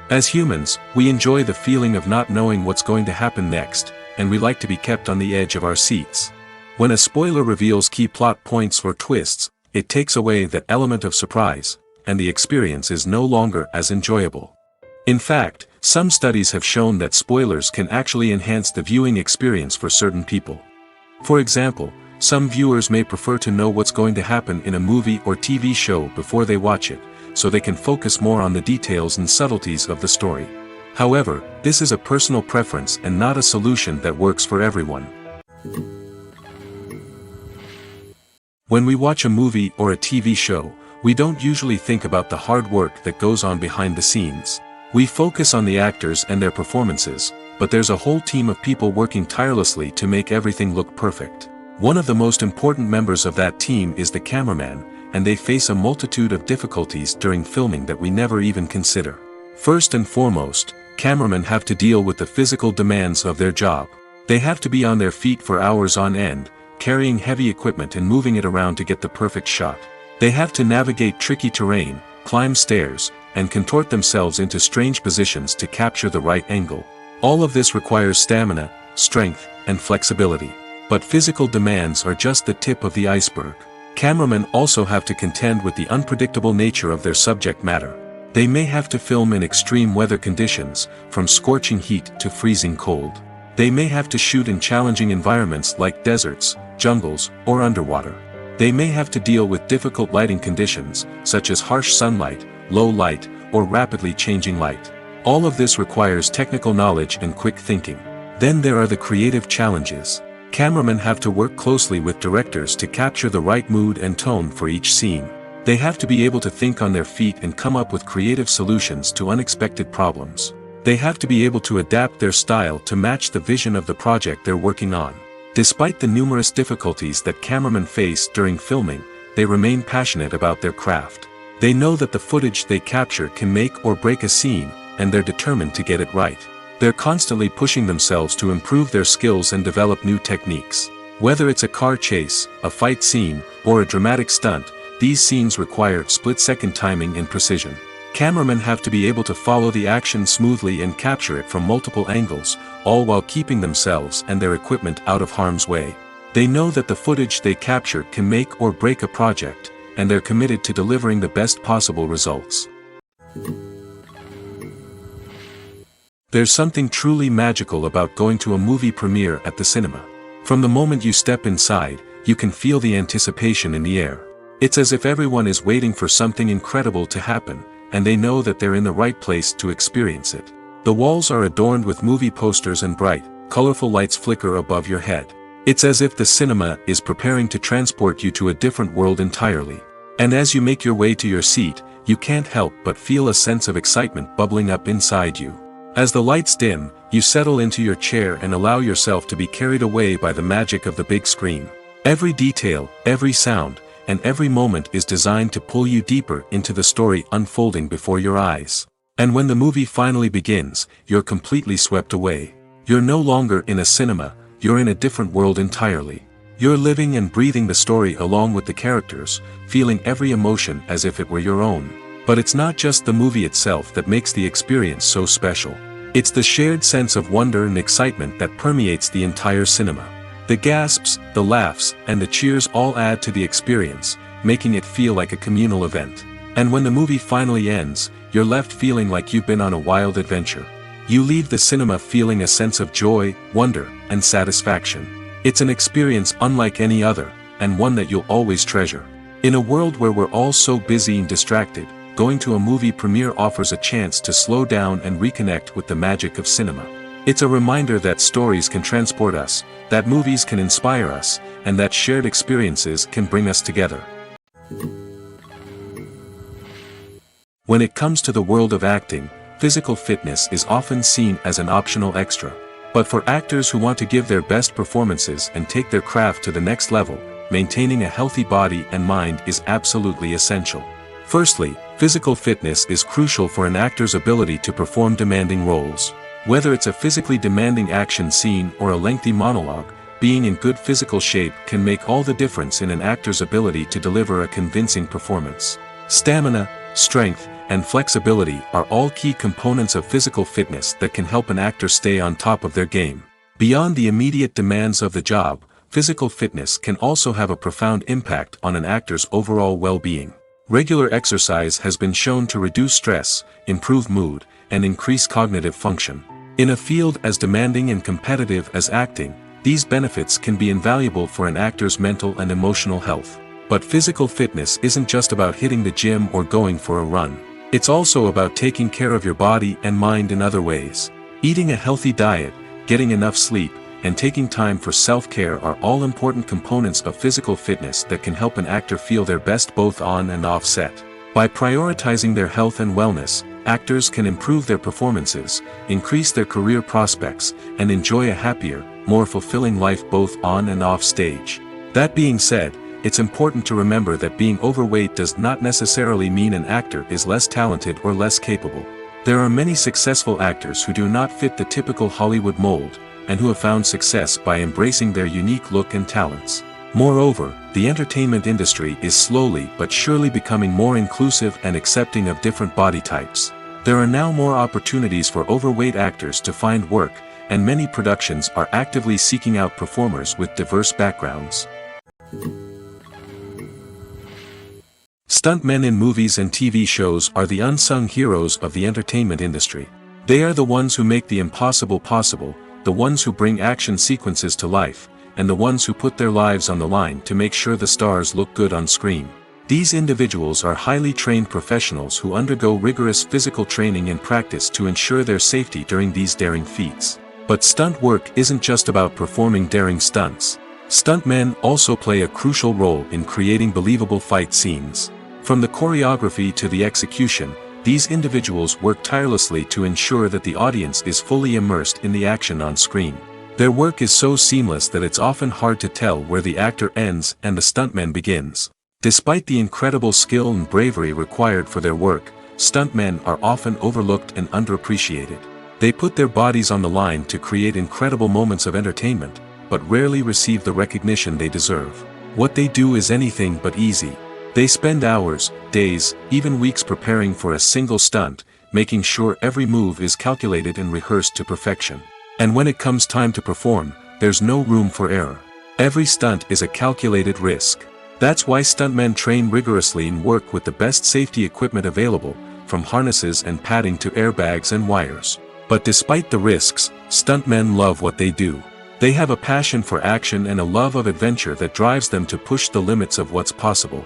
As humans, we enjoy the feeling of not knowing what's going to happen next, and we like to be kept on the edge of our seats. When a spoiler reveals key plot points or twists, it takes away that element of surprise, and the experience is no longer as enjoyable. In fact, some studies have shown that spoilers can actually enhance the viewing experience for certain people. For example, some viewers may prefer to know what's going to happen in a movie or TV show before they watch it, so they can focus more on the details and subtleties of the story. However, this is a personal preference and not a solution that works for everyone. When we watch a movie or a TV show, we don't usually think about the hard work that goes on behind the scenes. We focus on the actors and their performances, but there's a whole team of people working tirelessly to make everything look perfect. One of the most important members of that team is the cameraman, and they face a multitude of difficulties during filming that we never even consider. First and foremost, cameramen have to deal with the physical demands of their job. They have to be on their feet for hours on end, carrying heavy equipment and moving it around to get the perfect shot. They have to navigate tricky terrain, climb stairs, and contort themselves into strange positions to capture the right angle. All of this requires stamina, strength, and flexibility. But physical demands are just the tip of the iceberg. Cameramen also have to contend with the unpredictable nature of their subject matter. They may have to film in extreme weather conditions, from scorching heat to freezing cold. They may have to shoot in challenging environments like deserts, jungles, or underwater. They may have to deal with difficult lighting conditions, such as harsh sunlight, low light, or rapidly changing light. All of this requires technical knowledge and quick thinking. Then there are the creative challenges. Cameramen have to work closely with directors to capture the right mood and tone for each scene. They have to be able to think on their feet and come up with creative solutions to unexpected problems. They have to be able to adapt their style to match the vision of the project they're working on. Despite the numerous difficulties that cameramen face during filming, they remain passionate about their craft. They know that the footage they capture can make or break a scene, and they're determined to get it right. They're constantly pushing themselves to improve their skills and develop new techniques. Whether it's a car chase, a fight scene, or a dramatic stunt, these scenes require split-second timing and precision. Cameramen have to be able to follow the action smoothly and capture it from multiple angles, all while keeping themselves and their equipment out of harm's way. They know that the footage they capture can make or break a project, and they're committed to delivering the best possible results. There's something truly magical about going to a movie premiere at the cinema. From the moment you step inside, you can feel the anticipation in the air. It's as if everyone is waiting for something incredible to happen, and they know that they're in the right place to experience it. The walls are adorned with movie posters and bright, colorful lights flicker above your head. It's as if the cinema is preparing to transport you to a different world entirely. And as you make your way to your seat, you can't help but feel a sense of excitement bubbling up inside you. As the lights dim, you settle into your chair and allow yourself to be carried away by the magic of the big screen. Every detail, every sound, and every moment is designed to pull you deeper into the story unfolding before your eyes. And when the movie finally begins, you're completely swept away. You're no longer in a cinema, you're in a different world entirely. You're living and breathing the story along with the characters, feeling every emotion as if it were your own. But it's not just the movie itself that makes the experience so special. It's the shared sense of wonder and excitement that permeates the entire cinema. The gasps, the laughs, and the cheers all add to the experience, making it feel like a communal event. And when the movie finally ends, you're left feeling like you've been on a wild adventure. You leave the cinema feeling a sense of joy, wonder, and satisfaction. It's an experience unlike any other, and one that you'll always treasure. In a world where we're all so busy and distracted, going to a movie premiere offers a chance to slow down and reconnect with the magic of cinema. It's a reminder that stories can transport us, that movies can inspire us, and that shared experiences can bring us together. When it comes to the world of acting, physical fitness is often seen as an optional extra. But for actors who want to give their best performances and take their craft to the next level, maintaining a healthy body and mind is absolutely essential. Firstly, physical fitness is crucial for an actor's ability to perform demanding roles. Whether it's a physically demanding action scene or a lengthy monologue, being in good physical shape can make all the difference in an actor's ability to deliver a convincing performance. Stamina, strength, and flexibility are all key components of physical fitness that can help an actor stay on top of their game. Beyond the immediate demands of the job, physical fitness can also have a profound impact on an actor's overall well-being. Regular exercise has been shown to reduce stress, improve mood, and increase cognitive function. In a field as demanding and competitive as acting, these benefits can be invaluable for an actor's mental and emotional health. But physical fitness isn't just about hitting the gym or going for a run. It's also about taking care of your body and mind in other ways. Eating a healthy diet, getting enough sleep, and taking time for self-care are all important components of physical fitness that can help an actor feel their best both on and off set. By prioritizing their health and wellness, actors can improve their performances, increase their career prospects, and enjoy a happier, more fulfilling life both on and off stage. That being said, it's important to remember that being overweight does not necessarily mean an actor is less talented or less capable. There are many successful actors who do not fit the typical Hollywood mold, and who have found success by embracing their unique look and talents. Moreover, the entertainment industry is slowly but surely becoming more inclusive and accepting of different body types. There are now more opportunities for overweight actors to find work, and many productions are actively seeking out performers with diverse backgrounds. Stuntmen in movies and TV shows are the unsung heroes of the entertainment industry. They are the ones who make the impossible possible, the ones who bring action sequences to life, and the ones who put their lives on the line to make sure the stars look good on screen. These individuals are highly trained professionals who undergo rigorous physical training and practice to ensure their safety during these daring feats. But stunt work isn't just about performing daring stunts. Stuntmen also play a crucial role in creating believable fight scenes. From the choreography to the execution, these individuals work tirelessly to ensure that the audience is fully immersed in the action on screen. Their work is so seamless that it's often hard to tell where the actor ends and the stuntman begins. Despite the incredible skill and bravery required for their work, stuntmen are often overlooked and underappreciated. They put their bodies on the line to create incredible moments of entertainment, but rarely receive the recognition they deserve. What they do is anything but easy. They spend hours, days, even weeks preparing for a single stunt, making sure every move is calculated and rehearsed to perfection. And when it comes time to perform, there's no room for error. Every stunt is a calculated risk. That's why stuntmen train rigorously and work with the best safety equipment available, from harnesses and padding to airbags and wires. But despite the risks, stuntmen love what they do. They have a passion for action and a love of adventure that drives them to push the limits of what's possible.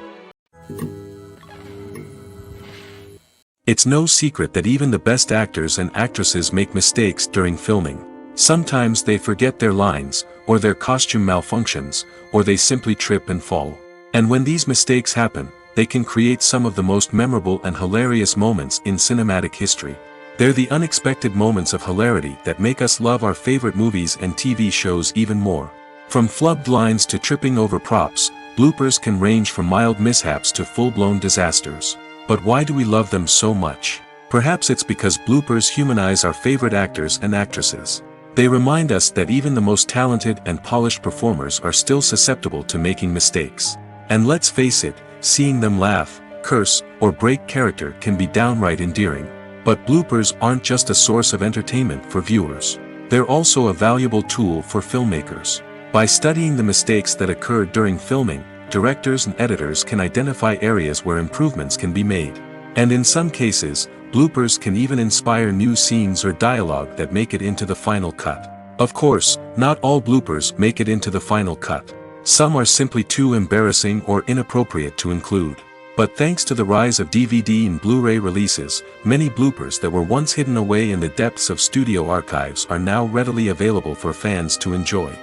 It's no secret that even the best actors and actresses make mistakes during filming. Sometimes they forget their lines, or their costume malfunctions, or they simply trip and fall. And when these mistakes happen, they can create some of the most memorable and hilarious moments in cinematic history. They're the unexpected moments of hilarity that make us love our favorite movies and TV shows even more. From flubbed lines to tripping over props, bloopers can range from mild mishaps to full-blown disasters. But why do we love them so much? Perhaps it's because bloopers humanize our favorite actors and actresses. They remind us that even the most talented and polished performers are still susceptible to making mistakes. And let's face it, seeing them laugh, curse, or break character can be downright endearing. But bloopers aren't just a source of entertainment for viewers. They're also a valuable tool for filmmakers. By studying the mistakes that occurred during filming, directors and editors can identify areas where improvements can be made. And in some cases, bloopers can even inspire new scenes or dialogue that make it into the final cut. Of course, not all bloopers make it into the final cut. Some are simply too embarrassing or inappropriate to include. But thanks to the rise of DVD and Blu-ray releases, many bloopers that were once hidden away in the depths of studio archives are now readily available for fans to enjoy.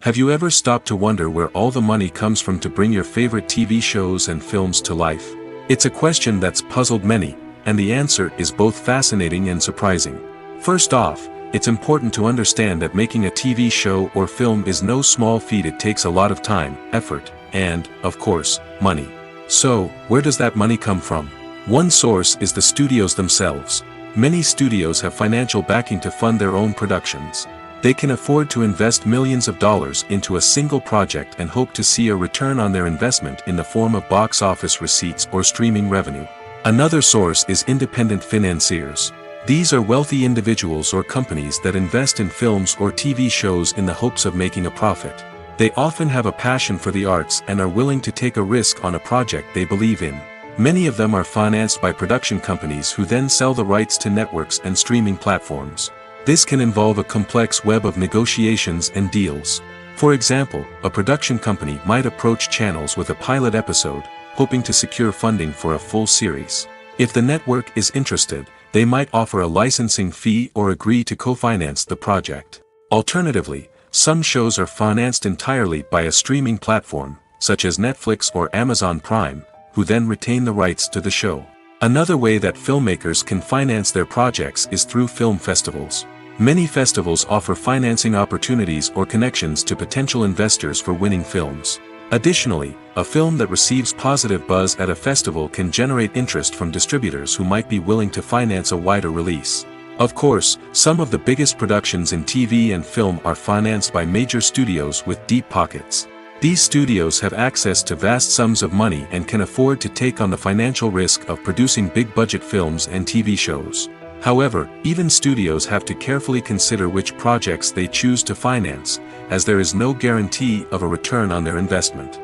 Have you ever stopped to wonder where all the money comes from to bring your favorite TV shows and films to life? It's a question that's puzzled many, and the answer is both fascinating and surprising. First off, it's important to understand that making a TV show or film is no small feat. It takes a lot of time, effort, and, of course, money. So, where does that money come from? One source is the studios themselves. Many studios have financial backing to fund their own productions. They can afford to invest millions of dollars into a single project and hope to see a return on their investment in the form of box office receipts or streaming revenue. Another source is independent financiers. These are wealthy individuals or companies that invest in films or TV shows in the hopes of making a profit. They often have a passion for the arts and are willing to take a risk on a project they believe in. Many of them are financed by production companies who then sell the rights to networks and streaming platforms. This can involve a complex web of negotiations and deals. For example, a production company might approach channels with a pilot episode, hoping to secure funding for a full series. If the network is interested, they might offer a licensing fee or agree to co-finance the project. Alternatively, some shows are financed entirely by a streaming platform, such as Netflix or Amazon Prime, who then retain the rights to the show. Another way that filmmakers can finance their projects is through film festivals. Many festivals offer financing opportunities or connections to potential investors for winning films. Additionally, a film that receives positive buzz at a festival can generate interest from distributors who might be willing to finance a wider release. Of course, some of the biggest productions in TV and film are financed by major studios with deep pockets. These studios have access to vast sums of money and can afford to take on the financial risk of producing big-budget films and TV shows. However, even studios have to carefully consider which projects they choose to finance, as there is no guarantee of a return on their investment.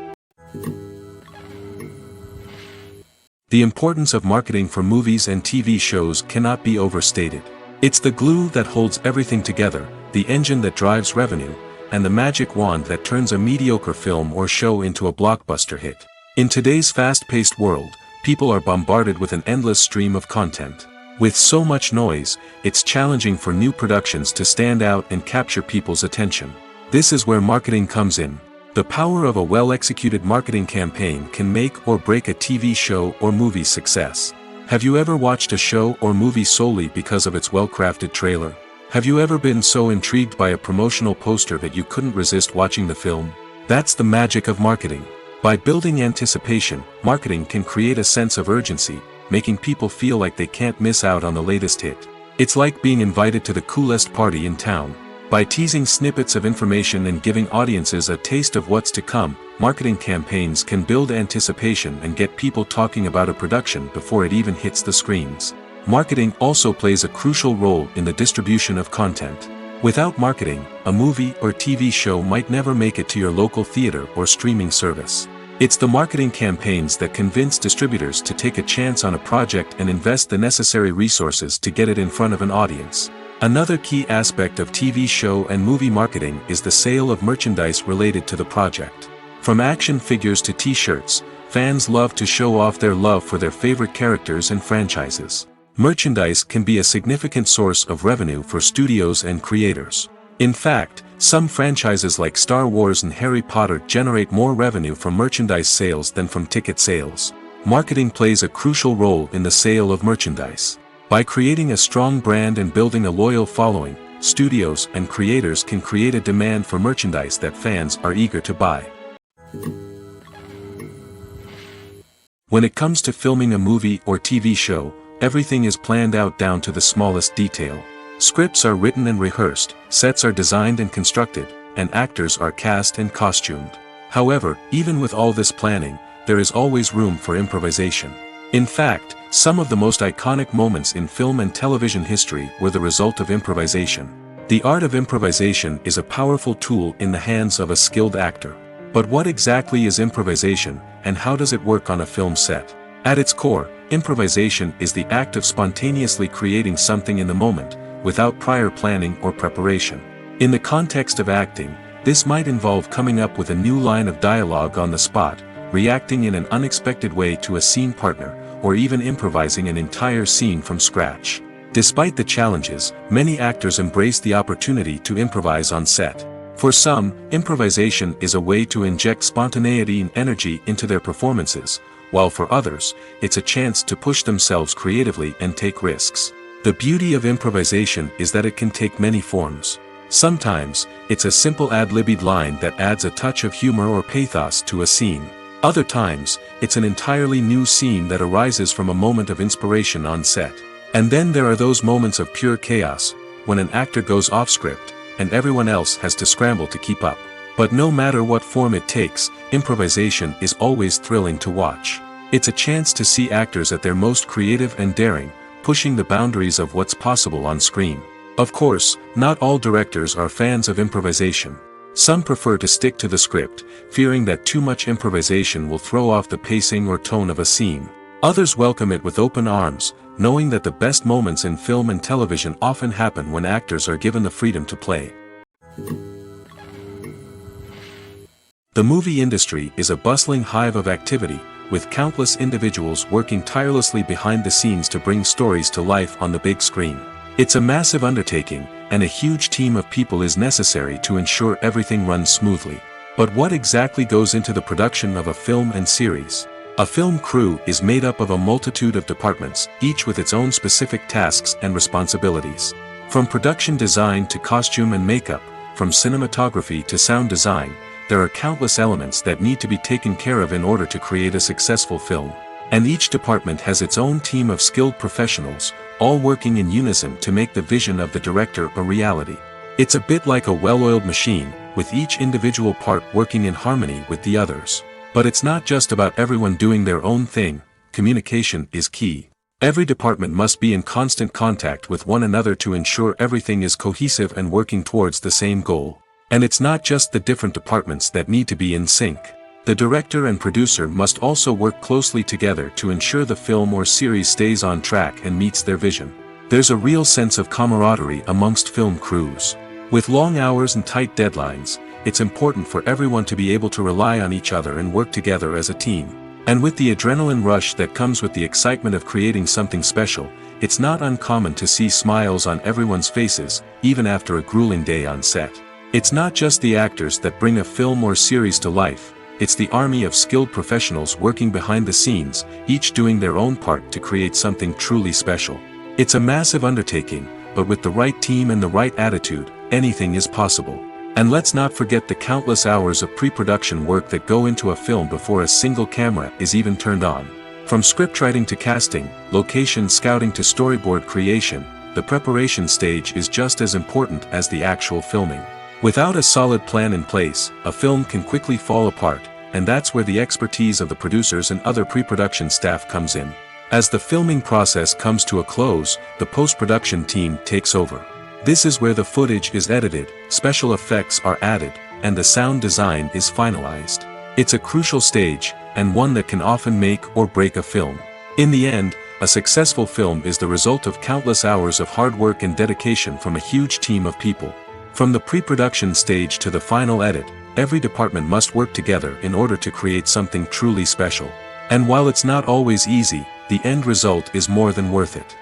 The importance of marketing for movies and TV shows cannot be overstated. It's the glue that holds everything together. the engine that drives revenue, and the magic wand that turns a mediocre film or show into a blockbuster hit. In today's fast-paced world, people are bombarded with an endless stream of content. With so much noise, it's challenging for new productions to stand out and capture people's attention. This is where marketing comes in. The power of a well-executed marketing campaign can make or break a TV show or movie's success. Have you ever watched a show or movie solely because of its well-crafted trailer? Have you ever been so intrigued by a promotional poster that you couldn't resist watching the film? That's the magic of marketing. By building anticipation, marketing can create a sense of urgency, making people feel like they can't miss out on the latest hit. It's like being invited to the coolest party in town. By teasing snippets of information and giving audiences a taste of what's to come, marketing campaigns can build anticipation and get people talking about a production before it even hits the screens. Marketing also plays a crucial role in the distribution of content. Without marketing, a movie or TV show might never make it to your local theater or streaming service. It's the marketing campaigns that convince distributors to take a chance on a project and invest the necessary resources to get it in front of an audience. Another key aspect of TV show and movie marketing is the sale of merchandise related to the project. From action figures to t-shirts, fans love to show off their love for their favorite characters and franchises. Merchandise can be a significant source of revenue for studios and creators. In fact, some franchises like Star Wars and Harry Potter generate more revenue from merchandise sales than from ticket sales. Marketing plays a crucial role in the sale of merchandise. By creating a strong brand and building a loyal following, studios and creators can create a demand for merchandise that fans are eager to buy. When it comes to filming a movie or TV show, everything is planned out down to the smallest detail. Scripts are written and rehearsed, sets are designed and constructed, and actors are cast and costumed. However, even with all this planning, there is always room for improvisation. In fact, some of the most iconic moments in film and television history were the result of improvisation. The art of improvisation is a powerful tool in the hands of a skilled actor. But what exactly is improvisation, and how does it work on a film set? At its core, improvisation is the act of spontaneously creating something in the moment, without prior planning or preparation. In the context of acting, this might involve coming up with a new line of dialogue on the spot, reacting in an unexpected way to a scene partner, or even improvising an entire scene from scratch. Despite the challenges, many actors embrace the opportunity to improvise on set. For some, improvisation is a way to inject spontaneity and energy into their performances, while for others, it's a chance to push themselves creatively and take risks. The beauty of improvisation is that it can take many forms. Sometimes, it's a simple ad-libbed line that adds a touch of humor or pathos to a scene. Other times, it's an entirely new scene that arises from a moment of inspiration on set. And then there are those moments of pure chaos, when an actor goes off script, and everyone else has to scramble to keep up. But no matter what form it takes, improvisation is always thrilling to watch. It's a chance to see actors at their most creative and daring, pushing the boundaries of what's possible on screen. Of course, not all directors are fans of improvisation. Some prefer to stick to the script, fearing that too much improvisation will throw off the pacing or tone of a scene. Others welcome it with open arms, knowing that the best moments in film and television often happen when actors are given the freedom to play. The movie industry is a bustling hive of activity, with countless individuals working tirelessly behind the scenes to bring stories to life on the big screen. It's a massive undertaking, and a huge team of people is necessary to ensure everything runs smoothly. But what exactly goes into the production of a film and series? A film crew is made up of a multitude of departments, each with its own specific tasks and responsibilities. From production design to costume and makeup, from cinematography to sound design, there are countless elements that need to be taken care of in order to create a successful film. And each department has its own team of skilled professionals, all working in unison to make the vision of the director a reality. It's a bit like a well-oiled machine, with each individual part working in harmony with the others. But it's not just about everyone doing their own thing. Communication is key. Every department must be in constant contact with one another to ensure everything is cohesive and working towards the same goal. And it's not just the different departments that need to be in sync. The director and producer must also work closely together to ensure the film or series stays on track and meets their vision. There's a real sense of camaraderie amongst film crews. With long hours and tight deadlines, it's important for everyone to be able to rely on each other and work together as a team. And with the adrenaline rush that comes with the excitement of creating something special, it's not uncommon to see smiles on everyone's faces, even after a grueling day on set. It's not just the actors that bring a film or series to life, it's the army of skilled professionals working behind the scenes, each doing their own part to create something truly special. It's a massive undertaking, but with the right team and the right attitude, anything is possible. And let's not forget the countless hours of pre-production work that go into a film before a single camera is even turned on. From scriptwriting to casting, location scouting to storyboard creation, the preparation stage is just as important as the actual filming. Without a solid plan in place, a film can quickly fall apart, and that's where the expertise of the producers and other pre-production staff comes in. As the filming process comes to a close, the post-production team takes over. This is where the footage is edited, special effects are added, and the sound design is finalized. It's a crucial stage, and one that can often make or break a film. In the end, a successful film is the result of countless hours of hard work and dedication from a huge team of people. From the pre-production stage to the final edit, every department must work together in order to create something truly special. And while it's not always easy, the end result is more than worth it.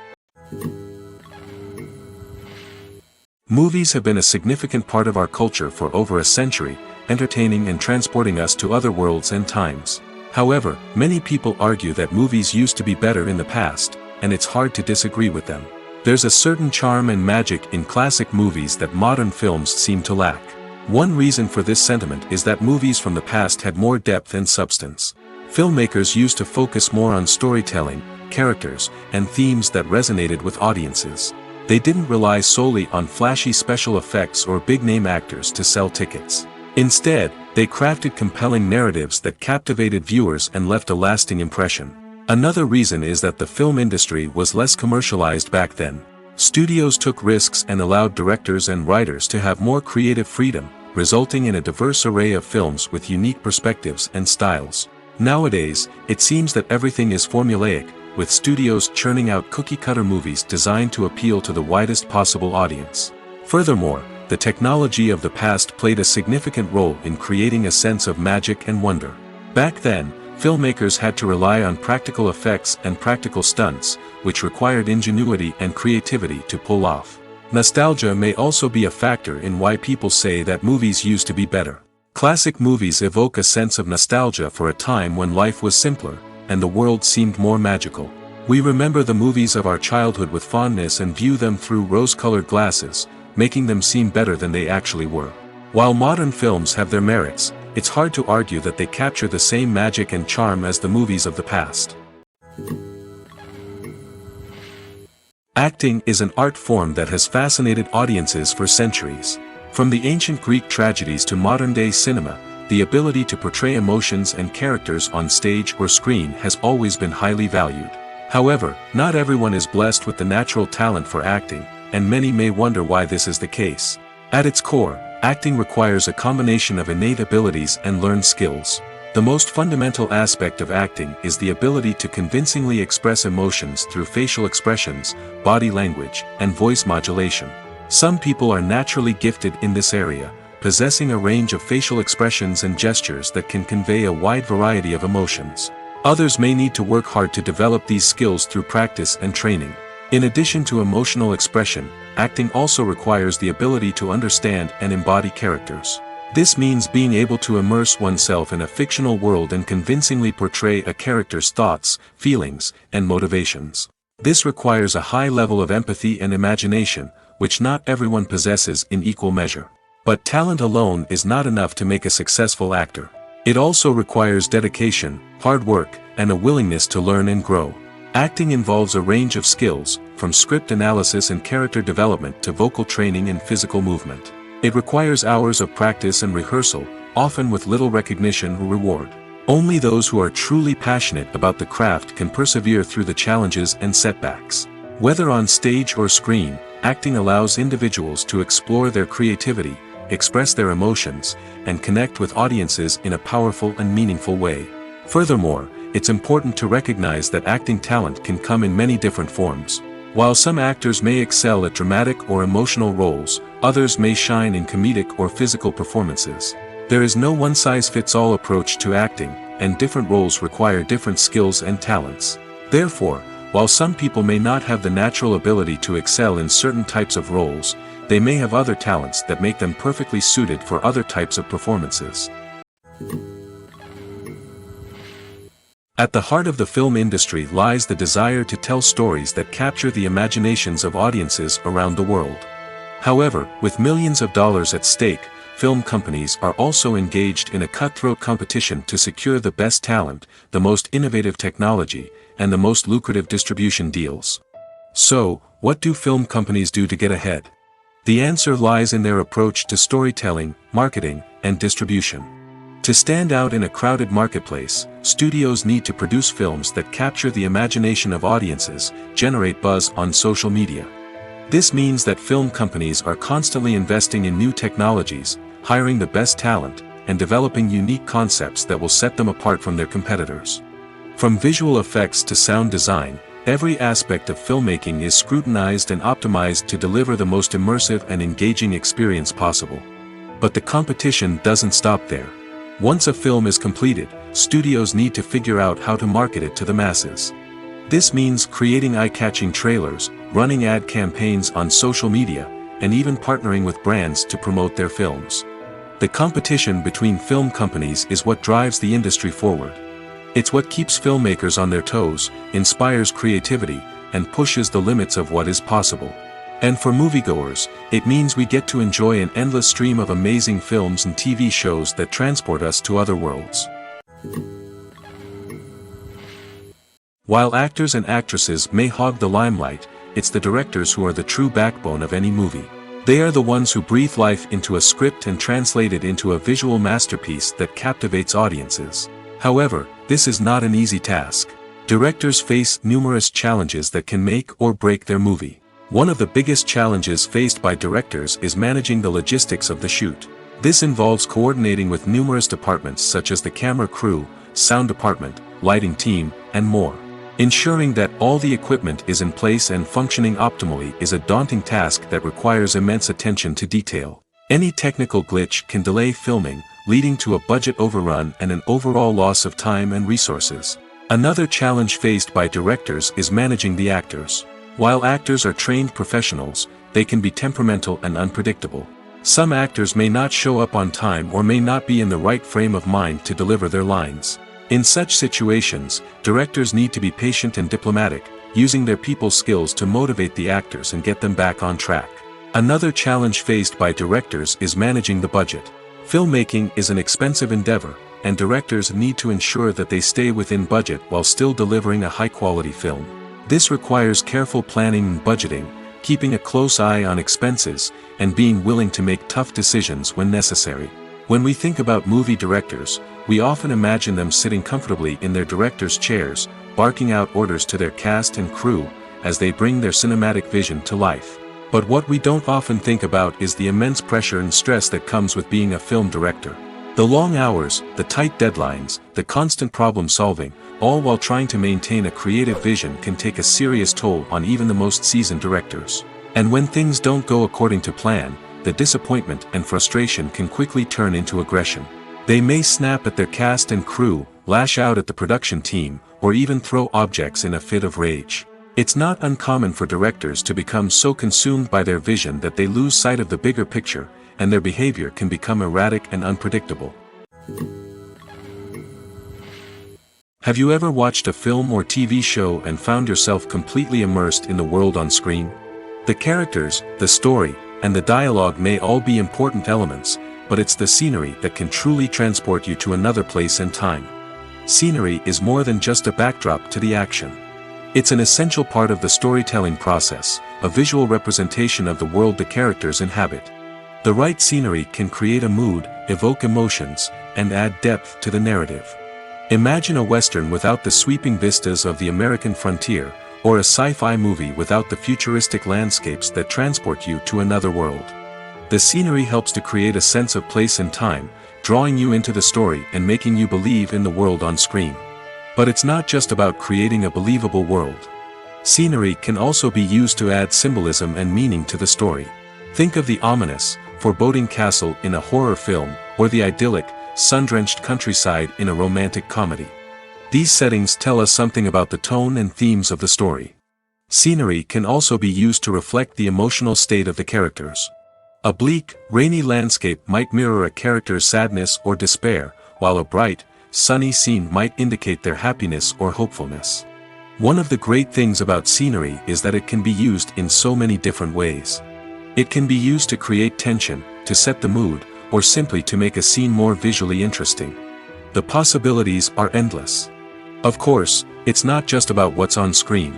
Movies have been a significant part of our culture for over a century, entertaining and transporting us to other worlds and times. However, many people argue that movies used to be better in the past, and it's hard to disagree with them. There's a certain charm and magic in classic movies that modern films seem to lack. One reason for this sentiment is that movies from the past had more depth and substance. Filmmakers used to focus more on storytelling, characters, and themes that resonated with audiences. They didn't rely solely on flashy special effects or big-name actors to sell tickets. Instead, they crafted compelling narratives that captivated viewers and left a lasting impression. Another reason is that the film industry was less commercialized back then. Studios took risks and allowed directors and writers to have more creative freedom, resulting in a diverse array of films with unique perspectives and styles. Nowadays, it seems that everything is formulaic, with studios churning out cookie-cutter movies designed to appeal to the widest possible audience. Furthermore, the technology of the past played a significant role in creating a sense of magic and wonder. Back then, filmmakers had to rely on practical effects and practical stunts, which required ingenuity and creativity to pull off. Nostalgia may also be a factor in why people say that movies used to be better. Classic movies evoke a sense of nostalgia for a time when life was simpler, and the world seemed more magical. We remember the movies of our childhood with fondness and view them through rose-colored glasses, making them seem better than they actually were. While modern films have their merits, it's hard to argue that they capture the same magic and charm as the movies of the past. Acting is an art form that has fascinated audiences for centuries. From the ancient Greek tragedies to modern-day cinema, the ability to portray emotions and characters on stage or screen has always been highly valued. However, not everyone is blessed with the natural talent for acting, and many may wonder why this is the case. At its core, acting requires a combination of innate abilities and learned skills. The most fundamental aspect of acting is the ability to convincingly express emotions through facial expressions, body language, and voice modulation. Some people are naturally gifted in this area, possessing a range of facial expressions and gestures that can convey a wide variety of emotions. Others may need to work hard to develop these skills through practice and training. In addition to emotional expression, acting also requires the ability to understand and embody characters. This means being able to immerse oneself in a fictional world and convincingly portray a character's thoughts, feelings, and motivations. This requires a high level of empathy and imagination, which not everyone possesses in equal measure. But talent alone is not enough to make a successful actor. It also requires dedication, hard work, and a willingness to learn and grow. Acting involves a range of skills, from script analysis and character development to vocal training and physical movement. It requires hours of practice and rehearsal, often with little recognition or reward. Only those who are truly passionate about the craft can persevere through the challenges and setbacks. Whether on stage or screen, acting allows individuals to explore their creativity, express their emotions, and connect with audiences in a powerful and meaningful way. Furthermore, it's important to recognize that acting talent can come in many different forms. While some actors may excel at dramatic or emotional roles, others may shine in comedic or physical performances. There is no one-size-fits-all approach to acting, and different roles require different skills and talents. Therefore, while some people may not have the natural ability to excel in certain types of roles, they may have other talents that make them perfectly suited for other types of performances. At the heart of the film industry lies the desire to tell stories that capture the imaginations of audiences around the world. However, with millions of dollars at stake, film companies are also engaged in a cutthroat competition to secure the best talent, the most innovative technology, and the most lucrative distribution deals. So, what do film companies do to get ahead? The answer lies in their approach to storytelling, marketing, and distribution. To stand out in a crowded marketplace, studios need to produce films that capture the imagination of audiences, generate buzz on social media. This means that film companies are constantly investing in new technologies, hiring the best talent, and developing unique concepts that will set them apart from their competitors. From visual effects to sound design, every aspect of filmmaking is scrutinized and optimized to deliver the most immersive and engaging experience possible. But the competition doesn't stop there. Once a film is completed, studios need to figure out how to market it to the masses. This means creating eye-catching trailers, running ad campaigns on social media, and even partnering with brands to promote their films. The competition between film companies is what drives the industry forward. It's what keeps filmmakers on their toes, inspires creativity, and pushes the limits of what is possible. And for moviegoers, it means we get to enjoy an endless stream of amazing films and TV shows that transport us to other worlds. While actors and actresses may hog the limelight, it's the directors who are the true backbone of any movie. They are the ones who breathe life into a script and translate it into a visual masterpiece that captivates audiences. However, this is not an easy task. Directors face numerous challenges that can make or break their movie. One of the biggest challenges faced by directors is managing the logistics of the shoot. This involves coordinating with numerous departments such as the camera crew, sound department, lighting team, and more. Ensuring that all the equipment is in place and functioning optimally is a daunting task that requires immense attention to detail. Any technical glitch can delay filming, leading to a budget overrun and an overall loss of time and resources. Another challenge faced by directors is managing the actors. While actors are trained professionals, they can be temperamental and unpredictable. Some actors may not show up on time or may not be in the right frame of mind to deliver their lines. In such situations, directors need to be patient and diplomatic, using their people skills to motivate the actors and get them back on track. Another challenge faced by directors is managing the budget. Filmmaking is an expensive endeavor, and directors need to ensure that they stay within budget while still delivering a high-quality film. This requires careful planning and budgeting, keeping a close eye on expenses, and being willing to make tough decisions when necessary. When we think about movie directors, we often imagine them sitting comfortably in their director's chairs, barking out orders to their cast and crew, as they bring their cinematic vision to life. But what we don't often think about is the immense pressure and stress that comes with being a film director. The long hours, the tight deadlines, the constant problem solving, all while trying to maintain a creative vision can take a serious toll on even the most seasoned directors. And when things don't go according to plan, the disappointment and frustration can quickly turn into aggression. They may snap at their cast and crew, lash out at the production team, or even throw objects in a fit of rage. It's not uncommon for directors to become so consumed by their vision that they lose sight of the bigger picture, and their behavior can become erratic and unpredictable. Have you ever watched a film or TV show and found yourself completely immersed in the world on screen? The characters, the story, and the dialogue may all be important elements, but it's the scenery that can truly transport you to another place and time. Scenery is more than just a backdrop to the action. It's an essential part of the storytelling process, a visual representation of the world the characters inhabit. The right scenery can create a mood, evoke emotions, and add depth to the narrative. Imagine a Western without the sweeping vistas of the American frontier, or a sci-fi movie without the futuristic landscapes that transport you to another world. The scenery helps to create a sense of place and time, drawing you into the story and making you believe in the world on screen. But it's not just about creating a believable world. Scenery can also be used to add symbolism and meaning to the story. Think of the ominous, foreboding castle in a horror film, or the idyllic, sun-drenched countryside in a romantic comedy. These settings tell us something about the tone and themes of the story. Scenery can also be used to reflect the emotional state of the characters. A bleak, rainy landscape might mirror a character's sadness or despair, while a bright, sunny scene might indicate their happiness or hopefulness. One of the great things about scenery is that it can be used in so many different ways. It can be used to create tension, to set the mood, or simply to make a scene more visually interesting. The possibilities are endless. Of course, it's not just about what's on screen.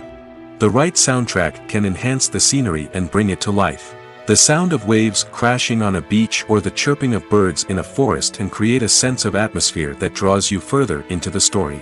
The right soundtrack can enhance the scenery and bring it to life. The sound of waves crashing on a beach or the chirping of birds in a forest can create a sense of atmosphere that draws you further into the story.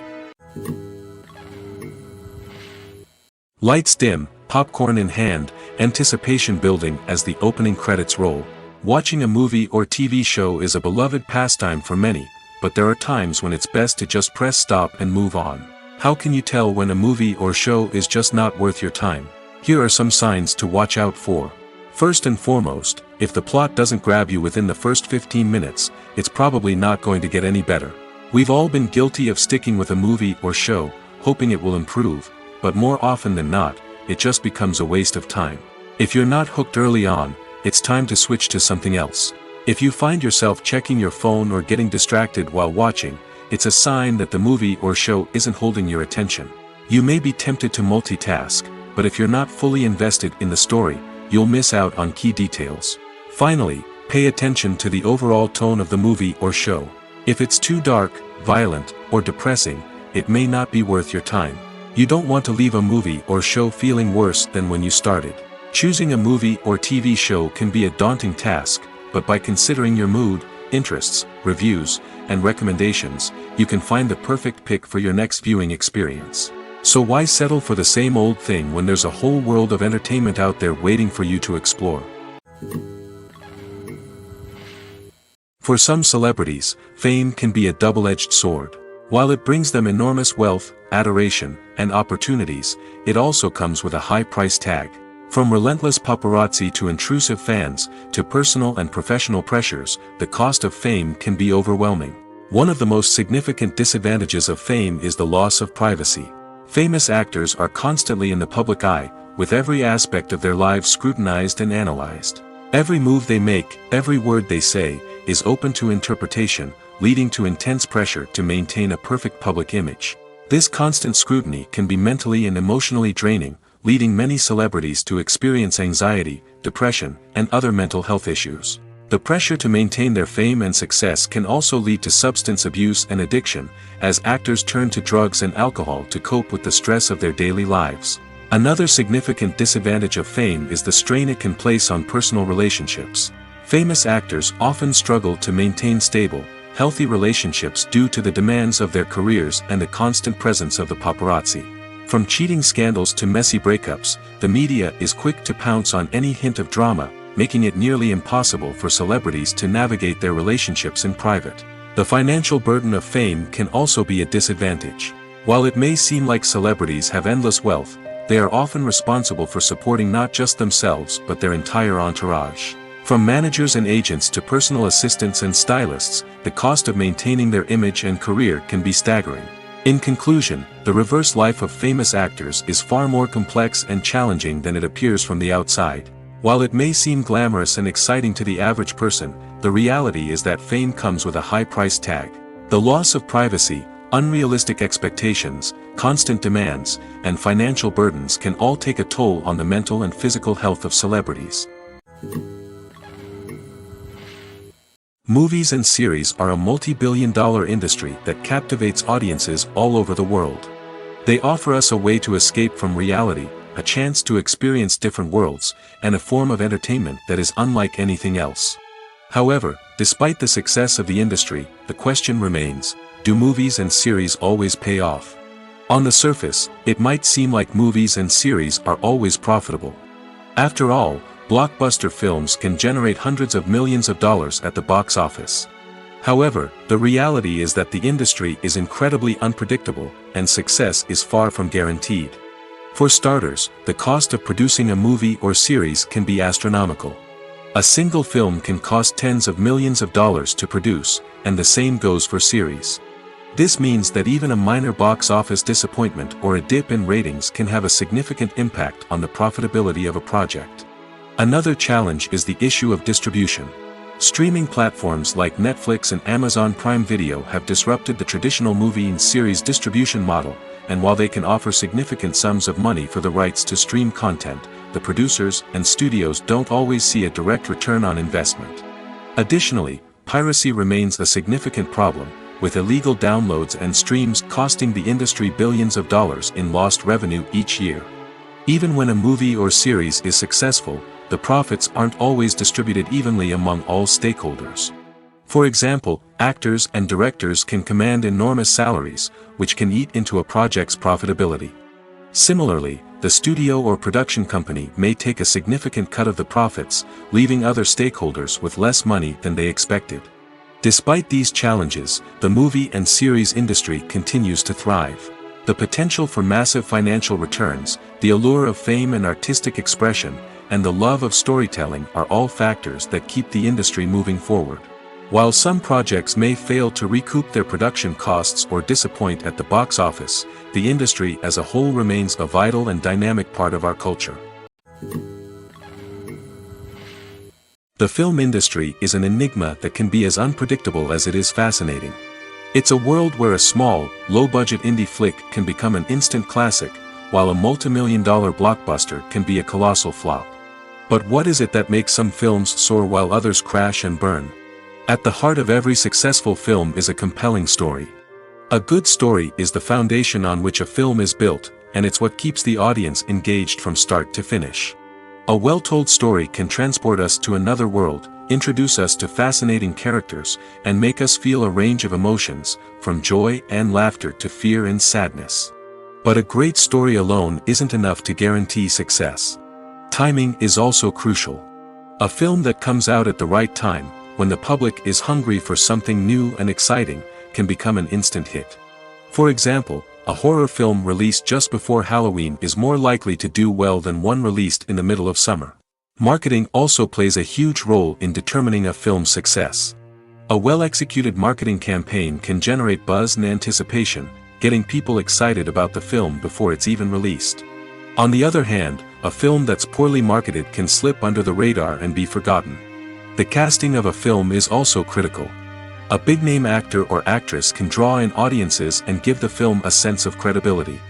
Lights dim, popcorn in hand, anticipation building as the opening credits roll. Watching a movie or TV show is a beloved pastime for many, but there are times when it's best to just press stop and move on. How can you tell when a movie or show is just not worth your time? Here are some signs to watch out for. First and foremost, if the plot doesn't grab you within the first 15 minutes, it's probably not going to get any better. We've all been guilty of sticking with a movie or show, hoping it will improve, but more often than not, it just becomes a waste of time. If you're not hooked early on, it's time to switch to something else. If you find yourself checking your phone or getting distracted while watching, it's a sign that the movie or show isn't holding your attention. You may be tempted to multitask, but if you're not fully invested in the story, you'll miss out on key details. Finally, pay attention to the overall tone of the movie or show. If it's too dark, violent, or depressing, it may not be worth your time. You don't want to leave a movie or show feeling worse than when you started. Choosing a movie or TV show can be a daunting task, but by considering your mood, interests, reviews, and recommendations, you can find the perfect pick for your next viewing experience. So why settle for the same old thing when there's a whole world of entertainment out there waiting for you to explore? For some celebrities, fame can be a double-edged sword. While it brings them enormous wealth, adoration, and opportunities, it also comes with a high price tag. From relentless paparazzi to intrusive fans, to personal and professional pressures, the cost of fame can be overwhelming. One of the most significant disadvantages of fame is the loss of privacy. Famous actors are constantly in the public eye, with every aspect of their lives scrutinized and analyzed. Every move they make, every word they say, is open to interpretation, leading to intense pressure to maintain a perfect public image. This constant scrutiny can be mentally and emotionally draining, leading many celebrities to experience anxiety, depression, and other mental health issues. The pressure to maintain their fame and success can also lead to substance abuse and addiction, as actors turn to drugs and alcohol to cope with the stress of their daily lives. Another significant disadvantage of fame is the strain it can place on personal relationships. Famous actors often struggle to maintain stable, healthy relationships due to the demands of their careers and the constant presence of the paparazzi. From cheating scandals to messy breakups, the media is quick to pounce on any hint of drama, making it nearly impossible for celebrities to navigate their relationships in private. The financial burden of fame can also be a disadvantage. While it may seem like celebrities have endless wealth, they are often responsible for supporting not just themselves but their entire entourage. From managers and agents to personal assistants and stylists, the cost of maintaining their image and career can be staggering. In conclusion, the reverse life of famous actors is far more complex and challenging than it appears from the outside. While it may seem glamorous and exciting to the average person, the reality is that fame comes with a high price tag. The loss of privacy, unrealistic expectations, constant demands, and financial burdens can all take a toll on the mental and physical health of celebrities. Movies and series are a multi-billion-dollar industry that captivates audiences all over the world. They offer us a way to escape from reality, a chance to experience different worlds, and a form of entertainment that is unlike anything else. However, despite the success of the industry, the question remains, do movies and series always pay off? On the surface, it might seem like movies and series are always profitable. After all, blockbuster films can generate hundreds of millions of dollars at the box office. However, the reality is that the industry is incredibly unpredictable, and success is far from guaranteed. For starters, the cost of producing a movie or series can be astronomical. A single film can cost tens of millions of dollars to produce, and the same goes for series. This means that even a minor box office disappointment or a dip in ratings can have a significant impact on the profitability of a project. Another challenge is the issue of distribution. Streaming platforms like Netflix and Amazon Prime Video have disrupted the traditional movie and series distribution model, and while they can offer significant sums of money for the rights to stream content, the producers and studios don't always see a direct return on investment. Additionally, piracy remains a significant problem, with illegal downloads and streams costing the industry billions of dollars in lost revenue each year. Even when a movie or series is successful, the profits aren't always distributed evenly among all stakeholders. For example, actors and directors can command enormous salaries, which can eat into a project's profitability. Similarly, the studio or production company may take a significant cut of the profits, leaving other stakeholders with less money than they expected. Despite these challenges, the movie and series industry continues to thrive. The potential for massive financial returns, the allure of fame and artistic expression, and the love of storytelling are all factors that keep the industry moving forward. While some projects may fail to recoup their production costs or disappoint at the box office, the industry as a whole remains a vital and dynamic part of our culture. The film industry is an enigma that can be as unpredictable as it is fascinating. It's a world where a small, low-budget indie flick can become an instant classic, while a multi-million-dollar blockbuster can be a colossal flop. But what is it that makes some films soar while others crash and burn? At the heart of every successful film is a compelling story. A good story is the foundation on which a film is built, and it's what keeps the audience engaged from start to finish. A well-told story can transport us to another world, introduce us to fascinating characters, and make us feel a range of emotions, from joy and laughter to fear and sadness. But a great story alone isn't enough to guarantee success. Timing is also crucial. A film that comes out at the right time, when the public is hungry for something new and exciting, can become an instant hit. For example, a horror film released just before Halloween is more likely to do well than one released in the middle of summer. Marketing also plays a huge role in determining a film's success. A well-executed marketing campaign can generate buzz and anticipation, getting people excited about the film before it's even released. On the other hand, a film that's poorly marketed can slip under the radar and be forgotten. The casting of a film is also critical. A big-name actor or actress can draw in audiences and give the film a sense of credibility.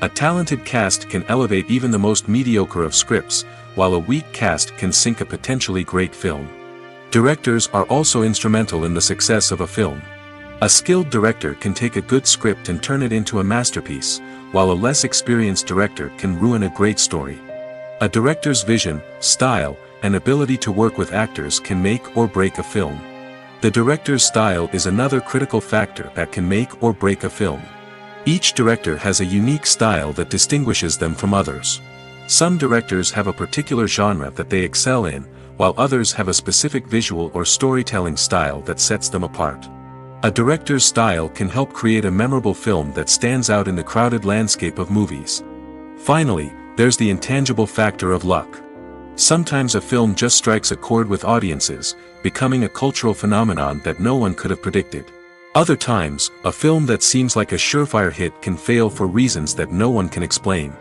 A talented cast can elevate even the most mediocre of scripts, while a weak cast can sink a potentially great film. Directors are also instrumental in the success of a film. A skilled director can take a good script and turn it into a masterpiece, while a less experienced director can ruin a great story. A director's vision, style, and ability to work with actors can make or break a film. The director's style is another critical factor that can make or break a film. Each director has a unique style that distinguishes them from others. Some directors have a particular genre that they excel in, while others have a specific visual or storytelling style that sets them apart. A director's style can help create a memorable film that stands out in the crowded landscape of movies. Finally, there's the intangible factor of luck. Sometimes a film just strikes a chord with audiences, becoming a cultural phenomenon that no one could have predicted. Other times, a film that seems like a surefire hit can fail for reasons that no one can explain.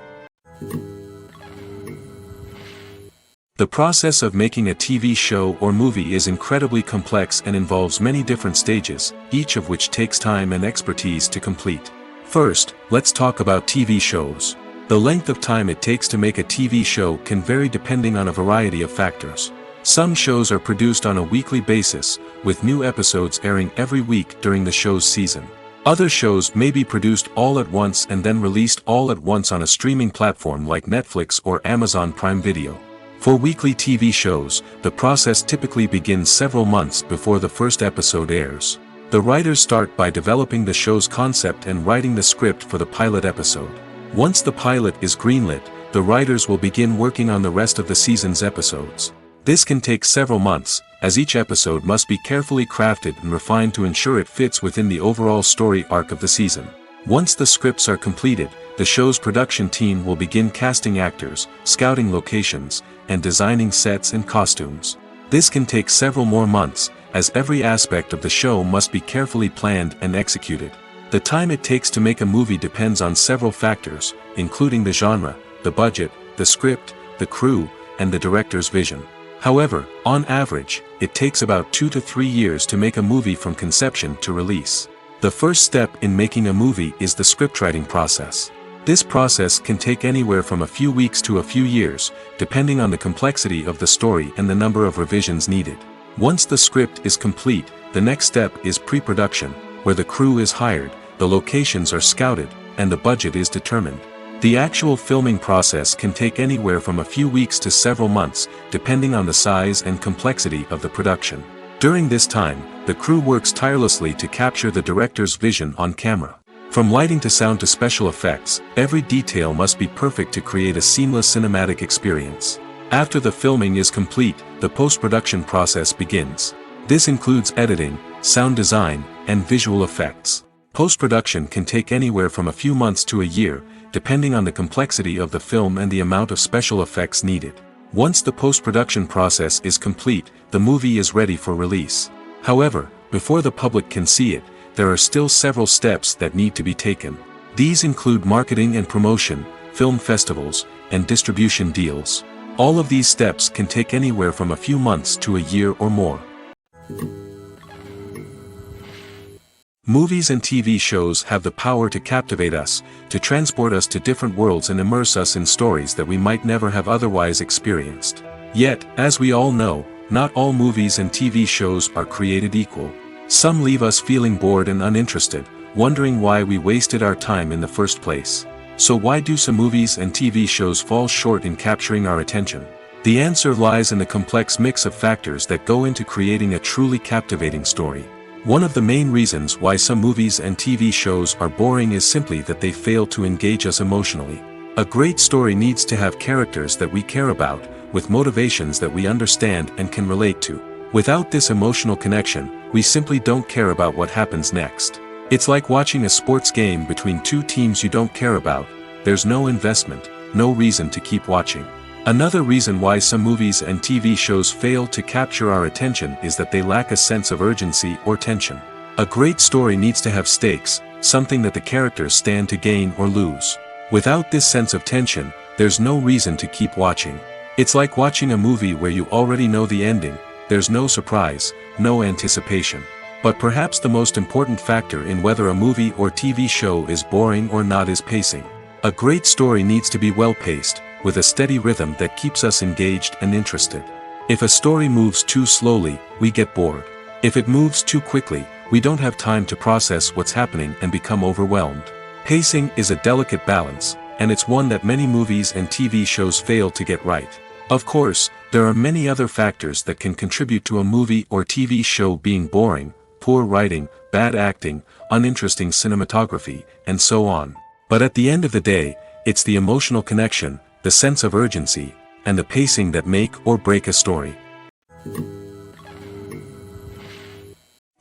The process of making a TV show or movie is incredibly complex and involves many different stages, each of which takes time and expertise to complete. First, let's talk about TV shows. The length of time it takes to make a TV show can vary depending on a variety of factors. Some shows are produced on a weekly basis, with new episodes airing every week during the show's season. Other shows may be produced all at once and then released all at once on a streaming platform like Netflix or Amazon Prime Video. For weekly TV shows, the process typically begins several months before the first episode airs. The writers start by developing the show's concept and writing the script for the pilot episode. Once the pilot is greenlit, the writers will begin working on the rest of the season's episodes. This can take several months, as each episode must be carefully crafted and refined to ensure it fits within the overall story arc of the season. Once the scripts are completed, the show's production team will begin casting actors, scouting locations, and designing sets and costumes. This can take several more months, as every aspect of the show must be carefully planned and executed. The time it takes to make a movie depends on several factors, including the genre, the budget, the script, the crew, and the director's vision. However, on average, it takes about 2 to 3 years to make a movie from conception to release. The first step in making a movie is the scriptwriting process. This process can take anywhere from a few weeks to a few years, depending on the complexity of the story and the number of revisions needed. Once the script is complete, the next step is pre-production, where the crew is hired, the locations are scouted, and the budget is determined. The actual filming process can take anywhere from a few weeks to several months, depending on the size and complexity of the production. During this time, the crew works tirelessly to capture the director's vision on camera. From lighting to sound to special effects, every detail must be perfect to create a seamless cinematic experience. After the filming is complete, the post-production process begins. This includes editing, sound design, and visual effects. Post-production can take anywhere from a few months to a year, depending on the complexity of the film and the amount of special effects needed. Once the post-production process is complete, the movie is ready for release. However, before the public can see it, there are still several steps that need to be taken. These include marketing and promotion, film festivals, and distribution deals. All of these steps can take anywhere from a few months to a year or more. Movies and TV shows have the power to captivate us, to transport us to different worlds and immerse us in stories that we might never have otherwise experienced. Yet, as we all know, not all movies and TV shows are created equal. Some leave us feeling bored and uninterested, wondering why we wasted our time in the first place. So why do some movies and TV shows fall short in capturing our attention? The answer lies in the complex mix of factors that go into creating a truly captivating story. One of the main reasons why some movies and TV shows are boring is simply that they fail to engage us emotionally. A great story needs to have characters that we care about, with motivations that we understand and can relate to. Without this emotional connection, we simply don't care about what happens next. It's like watching a sports game between two teams you don't care about. There's no investment, no reason to keep watching. Another reason why some movies and TV shows fail to capture our attention is that they lack a sense of urgency or tension. A great story needs to have stakes, something that the characters stand to gain or lose. Without this sense of tension, there's no reason to keep watching. It's like watching a movie where you already know the ending. There's no surprise, no anticipation. But perhaps the most important factor in whether a movie or TV show is boring or not is pacing. A great story needs to be well-paced, with a steady rhythm that keeps us engaged and interested. If a story moves too slowly, we get bored. If it moves too quickly, we don't have time to process what's happening and become overwhelmed. Pacing is a delicate balance, and it's one that many movies and TV shows fail to get right. Of course, there are many other factors that can contribute to a movie or TV show being boring: poor writing, bad acting, uninteresting cinematography, and so on. But at the end of the day, it's the emotional connection, the sense of urgency, and the pacing that make or break a story.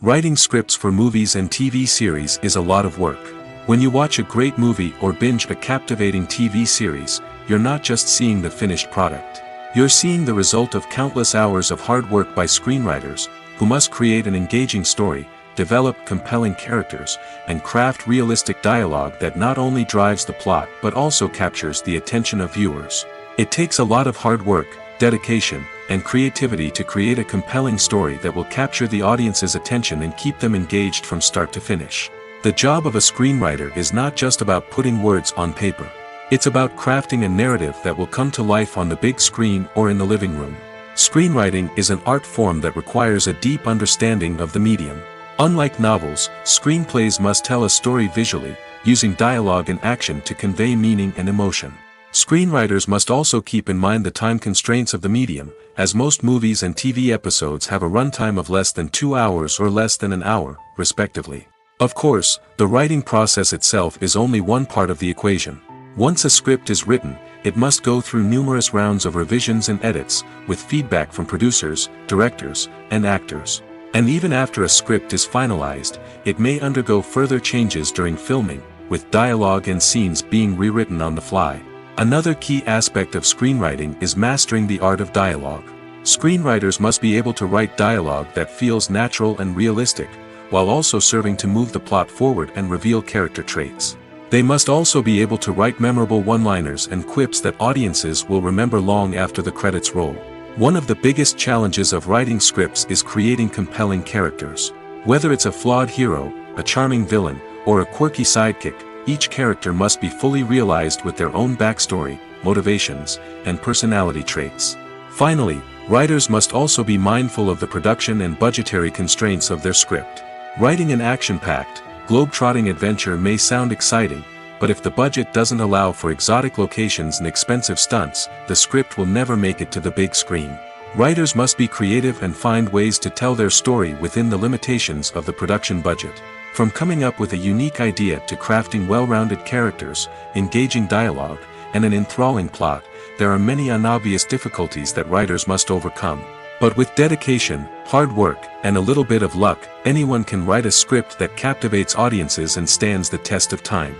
Writing scripts for movies and TV series is a lot of work. When you watch a great movie or binge a captivating TV series, you're not just seeing the finished product. You're seeing the result of countless hours of hard work by screenwriters, who must create an engaging story, develop compelling characters, and craft realistic dialogue that not only drives the plot but also captures the attention of viewers. It takes a lot of hard work, dedication, and creativity to create a compelling story that will capture the audience's attention and keep them engaged from start to finish. The job of a screenwriter is not just about putting words on paper. It's about crafting a narrative that will come to life on the big screen or in the living room. Screenwriting is an art form that requires a deep understanding of the medium. Unlike novels, screenplays must tell a story visually, using dialogue and action to convey meaning and emotion. Screenwriters must also keep in mind the time constraints of the medium, as most movies and TV episodes have a runtime of less than 2 hours or less than an hour, respectively. Of course, the writing process itself is only one part of the equation. Once a script is written, it must go through numerous rounds of revisions and edits, with feedback from producers, directors, and actors. And even after a script is finalized, it may undergo further changes during filming, with dialogue and scenes being rewritten on the fly. Another key aspect of screenwriting is mastering the art of dialogue. Screenwriters must be able to write dialogue that feels natural and realistic, while also serving to move the plot forward and reveal character traits. They must also be able to write memorable one-liners and quips that audiences will remember long after the credits roll. One of the biggest challenges of writing scripts is creating compelling characters. Whether it's a flawed hero, a charming villain, or a quirky sidekick, each character must be fully realized with their own backstory, motivations, and personality traits. Finally, writers must also be mindful of the production and budgetary constraints of their script. Writing an action-packed, globe-trotting adventure may sound exciting, but if the budget doesn't allow for exotic locations and expensive stunts, the script will never make it to the big screen. Writers must be creative and find ways to tell their story within the limitations of the production budget. From coming up with a unique idea to crafting well-rounded characters, engaging dialogue, and an enthralling plot, there are many unobvious difficulties that writers must overcome. But with dedication, hard work, and a little bit of luck, anyone can write a script that captivates audiences and stands the test of time.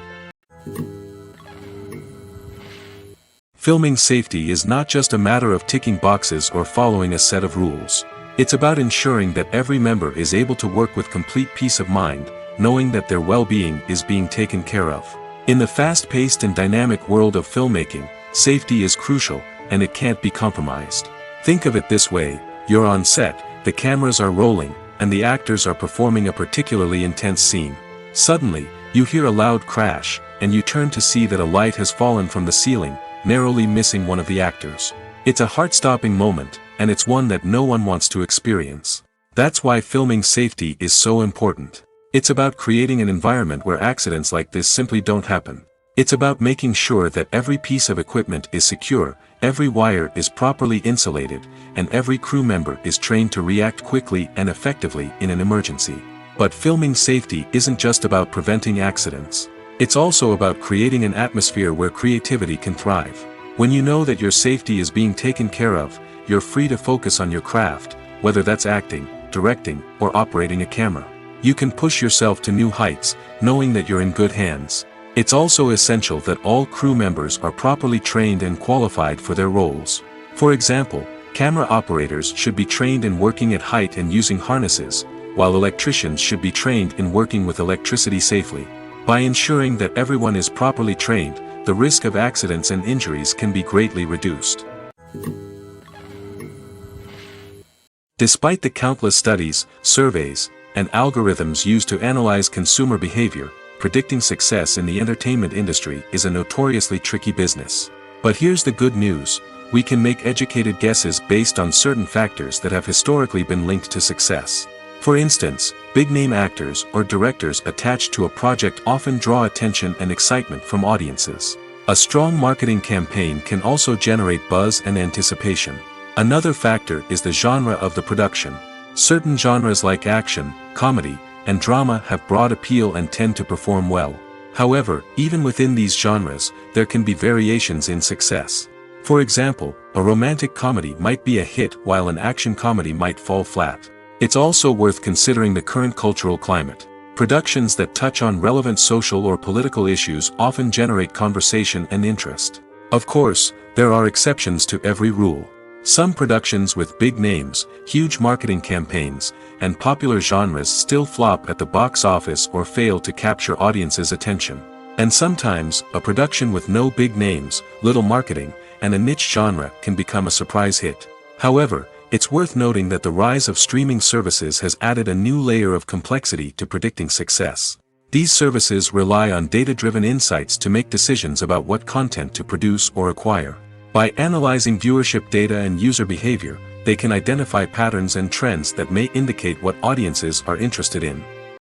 Filming safety is not just a matter of ticking boxes or following a set of rules. It's about ensuring that every member is able to work with complete peace of mind, knowing that their well-being is being taken care of. In the fast-paced and dynamic world of filmmaking, safety is crucial, and it can't be compromised. Think of it this way: you're on set, the cameras are rolling, and the actors are performing a particularly intense scene. Suddenly, you hear a loud crash, and you turn to see that a light has fallen from the ceiling, narrowly missing one of the actors. It's a heart-stopping moment, and it's one that no one wants to experience. That's why filming safety is so important. It's about creating an environment where accidents like this simply don't happen. It's about making sure that every piece of equipment is secure, every wire is properly insulated, and every crew member is trained to react quickly and effectively in an emergency. But filming safety isn't just about preventing accidents. It's also about creating an atmosphere where creativity can thrive. When you know that your safety is being taken care of, you're free to focus on your craft, whether that's acting, directing, or operating a camera. You can push yourself to new heights, knowing that you're in good hands. It's also essential that all crew members are properly trained and qualified for their roles. For example, camera operators should be trained in working at height and using harnesses, while electricians should be trained in working with electricity safely. By ensuring that everyone is properly trained, the risk of accidents and injuries can be greatly reduced. Despite the countless studies, surveys, and algorithms used to analyze consumer behavior, predicting success in the entertainment industry is a notoriously tricky business. But here's the good news: we can make educated guesses based on certain factors that have historically been linked to success. For instance, big-name actors or directors attached to a project often draw attention and excitement from audiences. A strong marketing campaign can also generate buzz and anticipation. Another factor is the genre of the production. Certain genres like action, comedy, and drama have broad appeal and tend to perform well. However, even within these genres, there can be variations in success. For example, a romantic comedy might be a hit while an action comedy might fall flat. It's also worth considering the current cultural climate. Productions that touch on relevant social or political issues often generate conversation and interest. Of course, there are exceptions to every rule. Some productions with big names, huge marketing campaigns, and popular genres still flop at the box office or fail to capture audiences' attention. And sometimes, a production with no big names, little marketing, and a niche genre can become a surprise hit. However, it's worth noting that the rise of streaming services has added a new layer of complexity to predicting success. These services rely on data-driven insights to make decisions about what content to produce or acquire. By analyzing viewership data and user behavior, they can identify patterns and trends that may indicate what audiences are interested in.